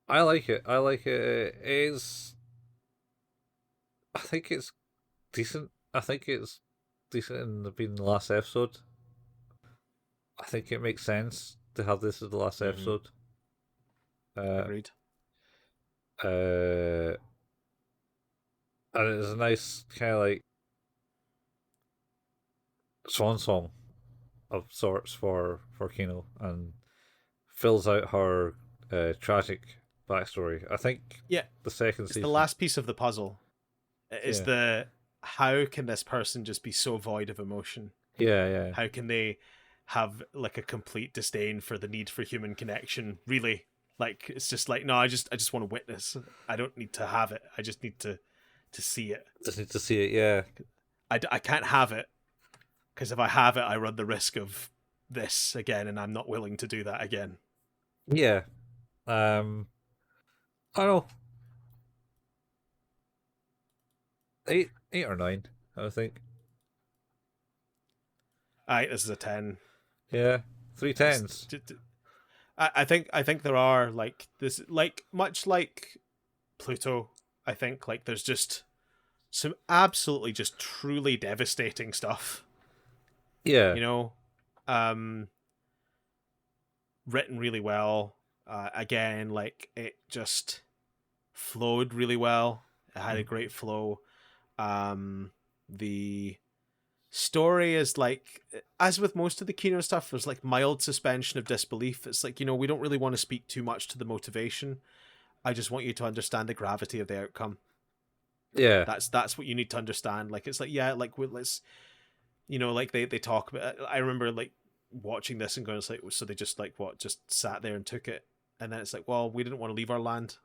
I like it. I like it. It is. I think it's decent. I think it's decent in being the last episode. I think it makes sense to have this as the last Mm-hmm. episode. Uh, Agreed. uh, and it's a nice kind of like swan song of sorts for Kino and fills out her tragic backstory. I think Yeah, the second it's the season. last piece of the puzzle. It is Yeah, the how can this person just be so void of emotion? yeah, yeah. How can they have like a complete disdain for the need for human connection? Really, like, it's just like, no, I just want to witness. I don't need to have it. I just need to see it. Just need to see it. Yeah, I can't have it, because if I have it, I run the risk of this again, and I'm not willing to do that again. yeah. I don't know, 8 or 9. I think. All right, this is a 10. Yeah, three It's, tens. I think there are, like, this, like, much like Pluto. I think, like, there's just some absolutely just truly devastating stuff. Yeah. You know, written really well. Again, like it just flowed really well. It had a great flow. The story is like, as with most of the Kino stuff, there's like mild suspension of disbelief. It's like, we don't really want to speak too much to the motivation. I just want you to understand the gravity of the outcome. Yeah. That's what you need to understand. Like, it's like, yeah, like let's, like they talk about. I remember like watching this and going, it's like, so they just like just sat there and took it, and then it's like, well, we didn't want to leave our land,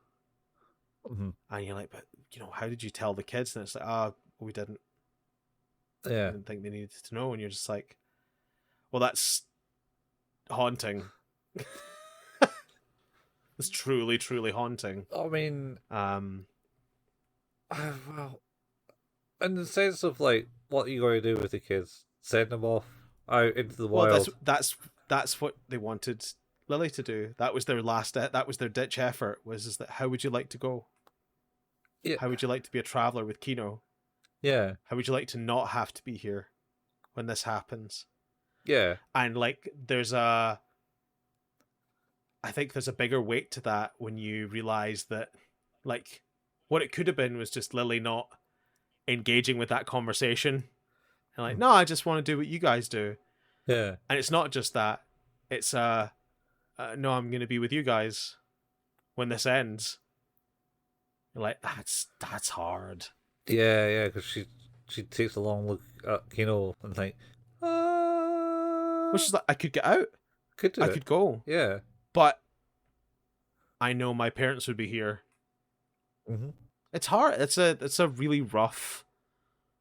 and you're like, but how did you tell the kids? And it's like, we didn't. Yeah. I didn't think they needed to know, and you're just like, well, that's haunting. It's truly, truly haunting. I mean, well, in the sense of like, what are you going to do with the kids? Send them off out into the wild? That's what they wanted Lily to do. That was their that was their ditch effort. Is that how would you like to go? Yeah. How would you like to be a traveler with Kino? Yeah. How would you like to not have to be here when this happens? Yeah. And like, I think there's a bigger weight to that when you realize that, like, what it could have been was just Lily not engaging with that conversation. And like, no, I just want to do what you guys do. Yeah. And it's not just that. It's, no, I'm going to be with you guys when this ends. You're like, that's hard. Yeah, because she takes a long look at Kino and like, which is like, I could get out. I could go. Yeah. But I know my parents would be here. It's hard. It's a really rough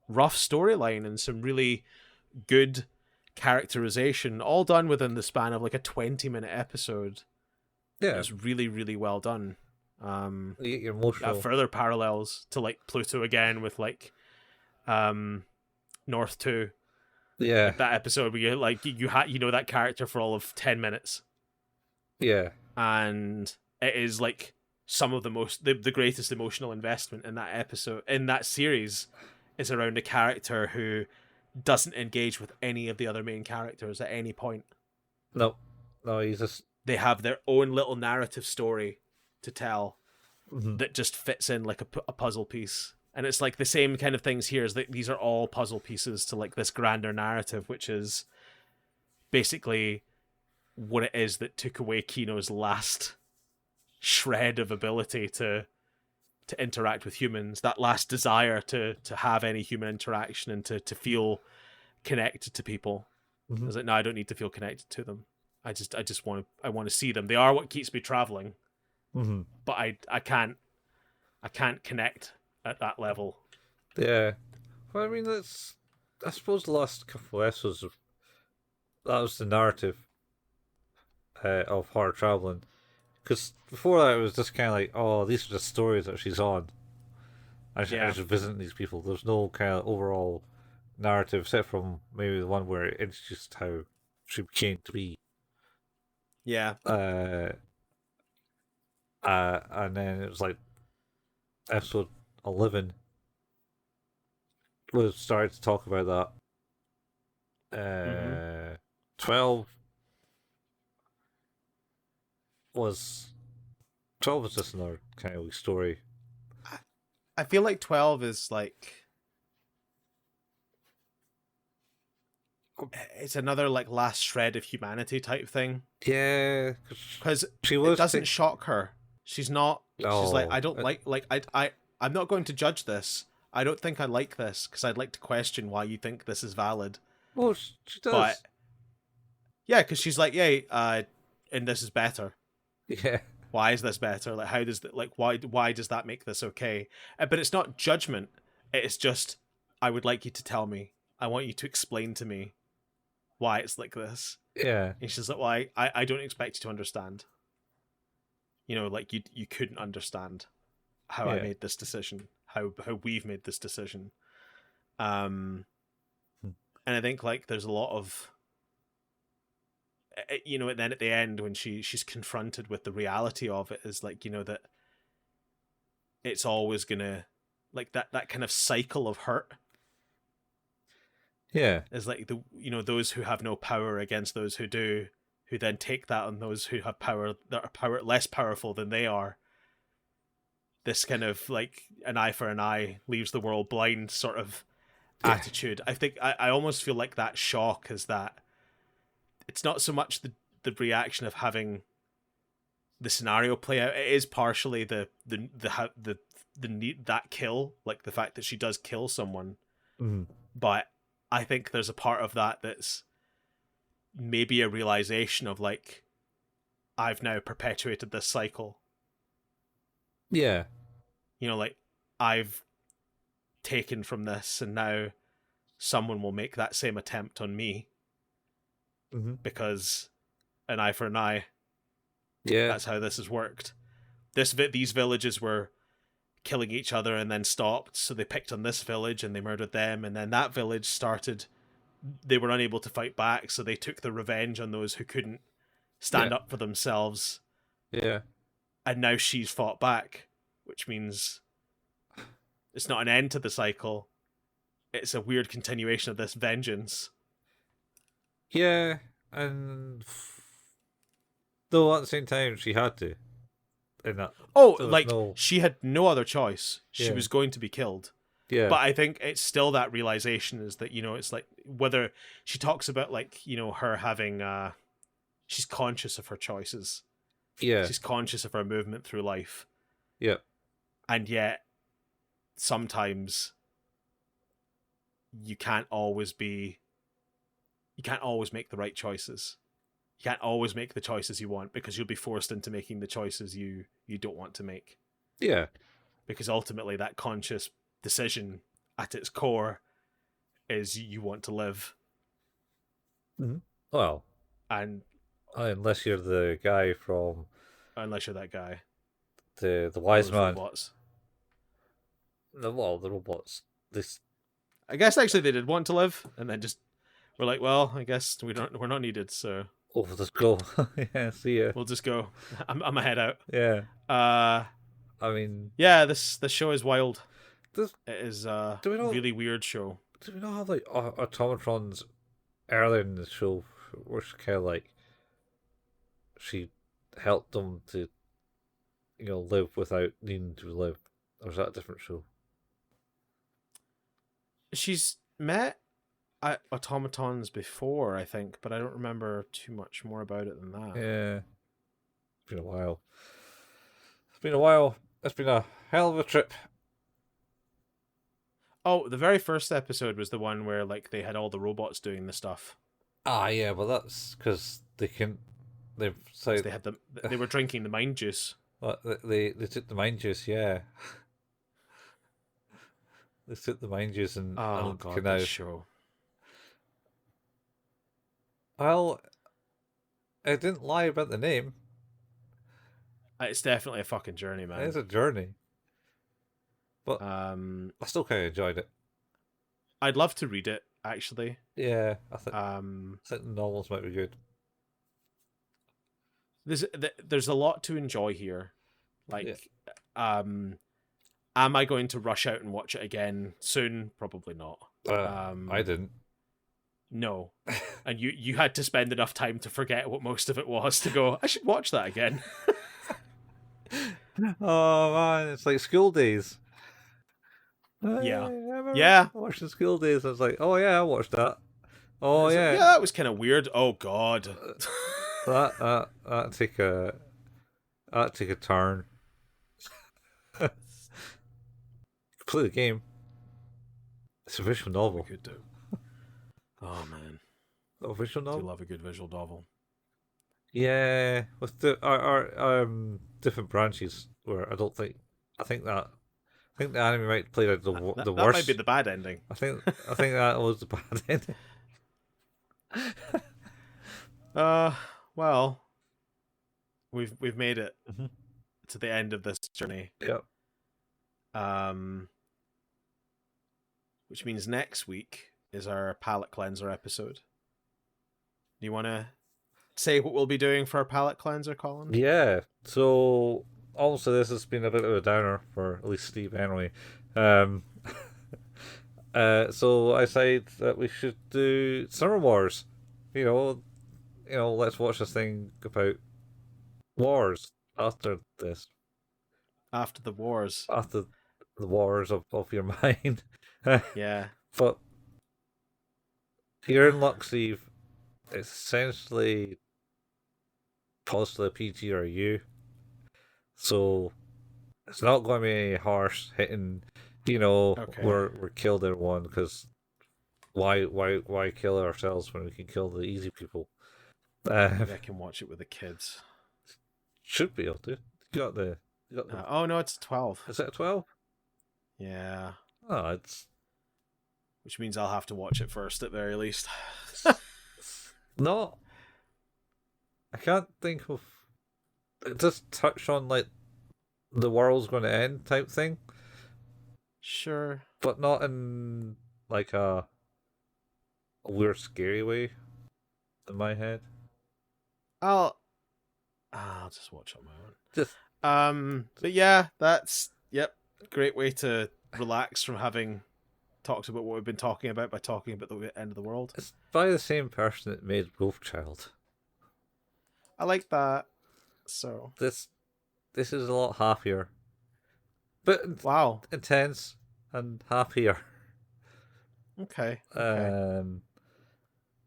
storyline and some really good characterization, all done within the span of like a 20-minute episode. Yeah. It's really, really well done. You get your emotional. Further parallels to like Pluto again with like North 2. Yeah. Like that episode where you like that character for all of 10 minutes. Yeah. And it is like some of the greatest emotional investment in that episode, in that series, is around a character who doesn't engage with any of the other main characters at any point. No, he's just... They have their own little narrative story to tell that just fits in like a puzzle piece. And it's like the same kind of things here, is that these are all puzzle pieces to like this grander narrative, which is basically what it is that took away Kino's last shred of ability to interact with humans, that last desire to have any human interaction and to feel connected to people. It's like, no, I don't need to feel connected to them. I want to see them. They are what keeps me traveling. But I can't connect at that level. Yeah. Well, I mean, I suppose the last couple of episodes, that was the narrative of her traveling. Because before that, it was just kind of like, oh, these are the stories that she's on. I should visit these people. There's no kind of overall narrative, except from maybe the one where it introduced how she came to be. Yeah. And then it was like episode 11 was started to talk about that. 12 was just another kind of story. I feel like 12 is like, it's another like last shred of humanity type thing. Yeah, because it doesn't shock her. She's not. Oh, she's like, I don't I'm not going to judge this. I don't think I like this because I'd like to question why you think this is valid. Well, she does. But yeah, because she's like, yeah, and this is better. Yeah. Why is this better? Like, how does that? Like, why does that make this okay? But it's not judgment. It's just, I would like you to tell me. I want you to explain to me why it's like this. Yeah. And she's like, well, I don't expect you to understand. You know, like you couldn't understand how I made this decision, how we've made this decision. And I think like there's a lot of, you know, and then at the end when she's confronted with the reality of it, is like, you know, that it's always gonna like that kind of cycle of hurt. Yeah. Is like those who have no power against those who do, who then take that on those who have power that are less powerful than they are. This kind of like an eye for an eye leaves the world blind sort of attitude. I think I almost feel like that shock is that it's not so much the reaction of having the scenario play out. It is partially the need, that kill, like the fact that she does kill someone. But I think there's a part of that that's maybe a realization of like, I've now perpetuated this cycle. Yeah. Like I've taken from this and now someone will make that same attempt on me. Because an eye for an eye. Yeah. That's how this has worked. These villages were killing each other and then stopped, so they picked on this village and they murdered them, and then that village started, they were unable to fight back, so they took the revenge on those who couldn't stand up for themselves. Yeah. And now she's fought back, which means it's not an end to the cycle. It's a weird continuation of this vengeance. Yeah, and though at the same time she had to. In that, she had no other choice. She was going to be killed. Yeah. But I think it's still that realization is that, it's like whether she talks about like, her having she's conscious of her choices. Yeah. She's conscious of her movement through life. Yeah. And yet sometimes you can't always make the right choices. You can't always make the choices you want because you'll be forced into making the choices you don't want to make. Yeah. Because ultimately that conscious decision at its core is you want to live. Well, and unless you're the guy from... Unless you're that guy. The wise man. Robots. The robots. I guess actually they did want to live, and then just we're like, well, I guess we're not needed, so we'll just go. Yeah, see ya. We'll just go. I'm a head out. Yeah. I mean, yeah, this show is wild. It is a really weird show. Do we not have like automatrons earlier in the show where she kind of like she helped them to live without needing to live, or is that a different show? She's met automatons before, I think, but I don't remember too much more about it than that. Yeah, it's been a while. It's been a hell of a trip. Oh, the very first episode was the one where like they had all the robots doing the stuff. Ah, yeah, but that's because they were drinking the mind juice. They took the mind juice, yeah. They took the mind juice and god, this show. Well, I didn't lie about the name. It's definitely a fucking journey, man. It is a journey. But I still kind of enjoyed it. I'd love to read it, actually. Yeah, I think the novels might be good. There's a lot to enjoy here. Like, am I going to rush out and watch it again soon? Probably not. I didn't. No. And you had to spend enough time to forget what most of it was to go, I should watch that again. Oh man, it's like school days. Yeah. I watched the school days. I was like, oh yeah, I watched that. Oh yeah. Like, yeah, that was kind of weird. Oh god. that took a turn. Play the game. It's a visual novel. We could do. Oh man. A visual novel. I do love a good visual novel. Yeah, with our different branches where I think the anime might play like the worst. That might be the bad ending. I think that was the bad ending. Well, we've made it to the end of this journey. Yep. Which means next week is our palate cleanser episode. Do you want to say what we'll be doing for our palate cleanser, Colin? Yeah. So obviously this has been a bit of a downer for at least Steve anyway. Um, so I said that we should do Summer Wars. You know, let's watch this thing about wars after this, After the wars. after the wars of your mind. Yeah. But you're in luck, Steve. It's essentially possibly a PG or a U. So it's not going to be any harsh hitting. Okay. We're killed everyone because why kill ourselves when we can kill the easy people? Maybe I can watch it with the kids. Should be able to. You got the. Oh no, it's 12. Is it a 12? Yeah. Oh, it's Which means I'll have to watch it first at very least. not. I can't think of. It just touch on like the world's going to end type thing, Sure. but not in like a weird, scary way. In my head, I'll just watch on my own. just But yeah, that's great way to relax from having talked about what we've been talking about by talking about the end of the world. it's by the same person that made Wolfchild. I like that. So This is a lot happier, but wow. intense and happier. Okay. I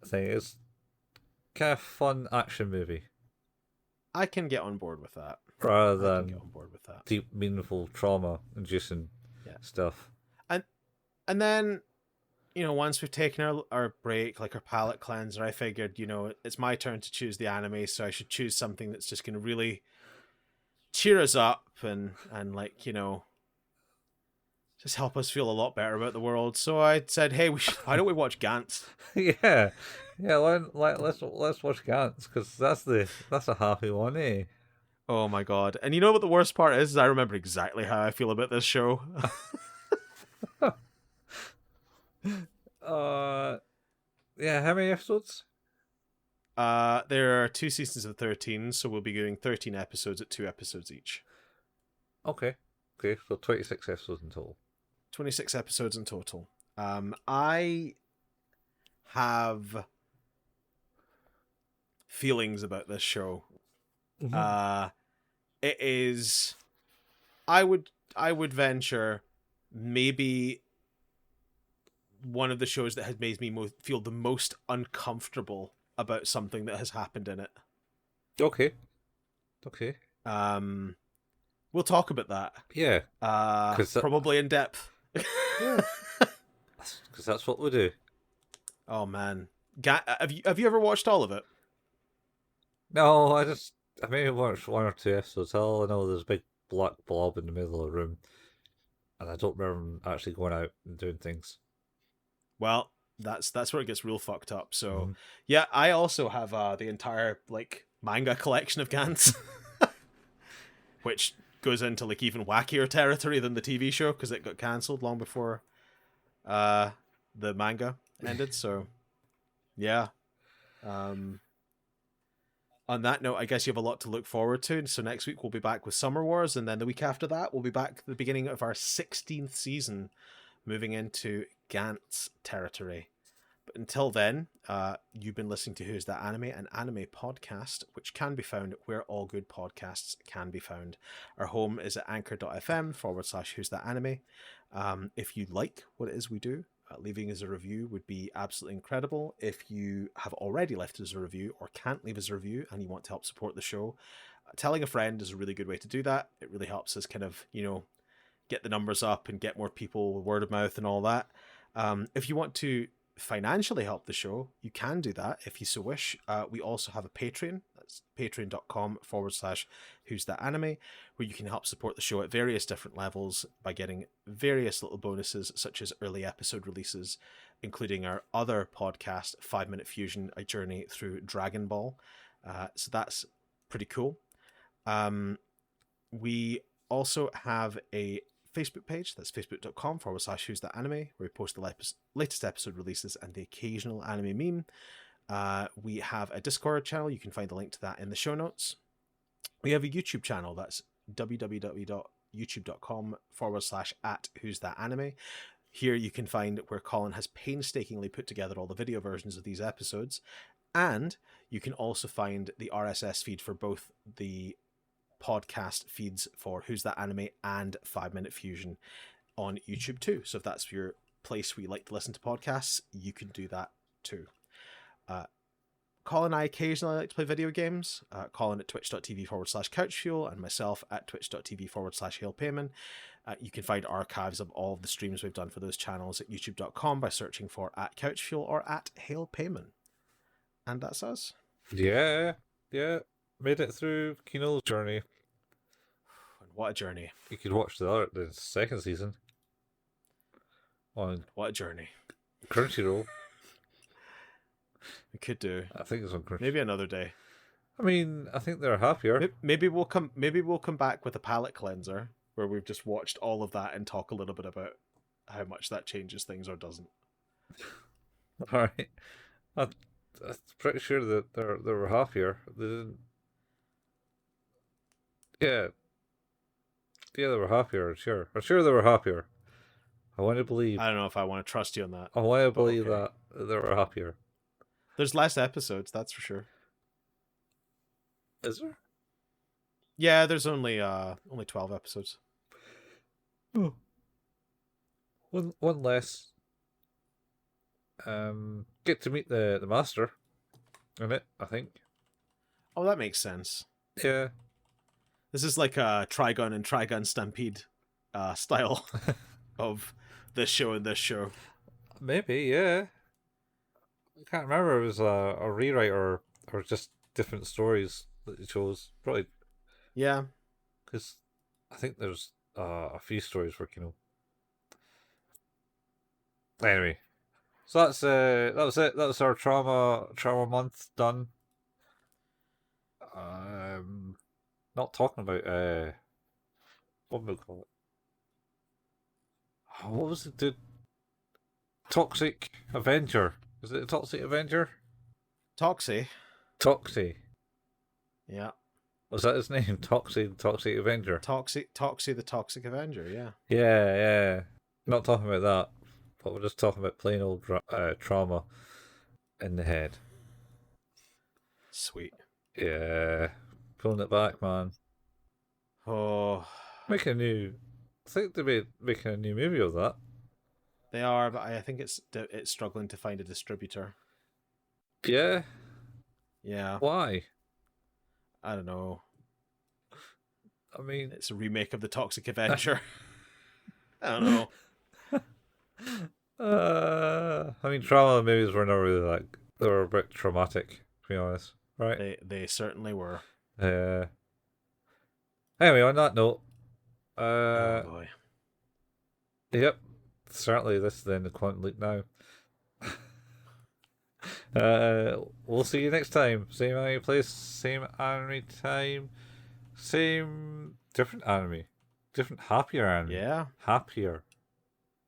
think it's kind of fun action movie I can get on board with that. rather I can get than on board with that. deep, meaningful, trauma-inducing stuff. And then, once we've taken our break, like our palate cleanser, I figured, it's my turn to choose the anime, so I should choose something that's just going to really cheer us up and like, just help us feel a lot better about the world. So I said, hey, why don't we watch Gantz? Yeah. Let's watch Gantz because that's a happy one, eh? Oh my god! And you know what the worst part is? I remember exactly how I feel about this show. Yeah. How many episodes? There are 2 seasons of 13, so we'll be doing 13 episodes at 2 episodes each. Okay. So 26 episodes in total. 26 episodes in total. I have feelings about this show. Mm-hmm. It is, I would venture, maybe one of the shows that has made me feel the most uncomfortable about something that has happened in it. Okay. We'll talk about that. Yeah. Probably in depth. Yeah. Because that's what we do. Oh man, have you ever watched all of it? No, I maybe watched 1 or 2 episodes. All I know there's a big black blob in the middle of the room, and I don't remember actually going out and doing things. Well, that's where it gets real fucked up. So yeah, I also have the entire like manga collection of Gantz, which goes into like even wackier territory than the TV show because it got cancelled long before the manga ended. So yeah. On that note, I guess you have a lot to look forward to. So next week we'll be back with Summer Wars, and then the week after that we'll be back at the beginning of our 16th season, moving into Gantz territory. But until then, you've been listening to Who's That Anime, an anime podcast, which can be found where all good podcasts can be found. Our home is at anchor.fm/Who's That Anime. If you like what it is we do, leaving us a review would be absolutely incredible. If you have already left us a review or can't leave us a review and you want to help support the show, telling a friend is a really good way to do that. It really helps us kind of, get the numbers up and get more people, word of mouth and all that. If you want to financially help the show, you can do that if you so wish. We also have a Patreon. That's patreon.com/Who's That Anime, where you can help support the show at various different levels by getting various little bonuses such as early episode releases, including our other podcast, 5 Minute Fusion, a journey through Dragon Ball. So that's pretty cool. We also have a Facebook page. That's facebook.com/Who's That Anime, where we post the latest episode releases and the occasional anime meme. We have a Discord channel. You can find the link to that in the show notes. We have a YouTube channel. That's www.youtube.com youtube.com/@who's-that-anime. Here you can find where Colin has painstakingly put together all the video versions of these episodes, and you can also find the RSS feed for both the podcast feeds for Who's That Anime and 5 Minute Fusion on YouTube too. So if that's your place where you like to listen to podcasts, you can do that too. Colin and I occasionally like to play video games. Colin at twitch.tv/couchfuel and myself at twitch.tv/hailpayman. You can find archives of all of the streams we've done for those channels at youtube.com by searching for @couchfuel or @hailpayman. And that's us. Yeah. Made it through Kino's journey. What a journey. You could watch the second season on What a journey. Crunchyroll. We could do. I think it's on Crunchyroll. Maybe another day. I mean, I think they're happier. Maybe we'll come back with a palate cleanser where we've just watched all of that and talk a little bit about how much that changes things or doesn't. All right. I'm pretty sure that they were happier. They didn't. Yeah, they were happier. Sure, I'm sure they were happier. I want to believe. I don't know if I want to trust you on that. I want to believe that they were happier. There's less episodes, that's for sure. Is there? Yeah, there's only 12 episodes. Oh. One less. Get to meet the master in it, I think. Oh, that makes sense. Yeah. This is like a Trigun and Trigun Stampede style of this show and this show. Maybe, yeah. I can't remember if it was a rewrite or just different stories that you chose. Probably. Yeah. Because I think there's a few stories for Kino. Anyway, so that was it. That was our trauma month done. Not talking about what would we call it? Oh, what was it? Dude? Toxic Avenger. Is it a Toxic Avenger? Toxie. Toxie. Yeah. Was that his name? Toxic Avenger. Toxie the Toxic Avenger. Yeah. Yeah. Not talking about that, but we're just talking about plain old trauma in the head. Sweet. Yeah. Pulling it back, man. Oh. I think they'll be making a new movie of that. They are, but I think it's struggling to find a distributor. Yeah. Yeah. Why? I don't know. I mean, it's a remake of the Toxic Avenger. I don't know. I mean, trauma movies were not really they were a bit traumatic, to be honest, right? They certainly were. Yeah. Anyway, on that note, oh boy. Yep, certainly this is the end of Quantum Leap now. We'll see you next time. Same anime place, same anime time, different anime, different happier anime. Yeah, happier.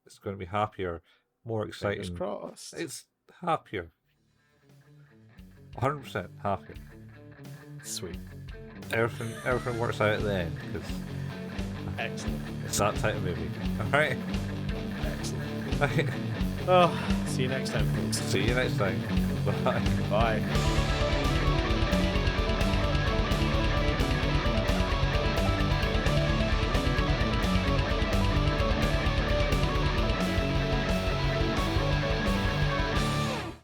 It's going to be happier, more exciting. Fingers crossed. It's happier. 100% happier. Sweet. Everything works out at the end because excellent. It's that type of movie. All right. Excellent. Oh, see you next time, folks. See you next time. Bye. Bye.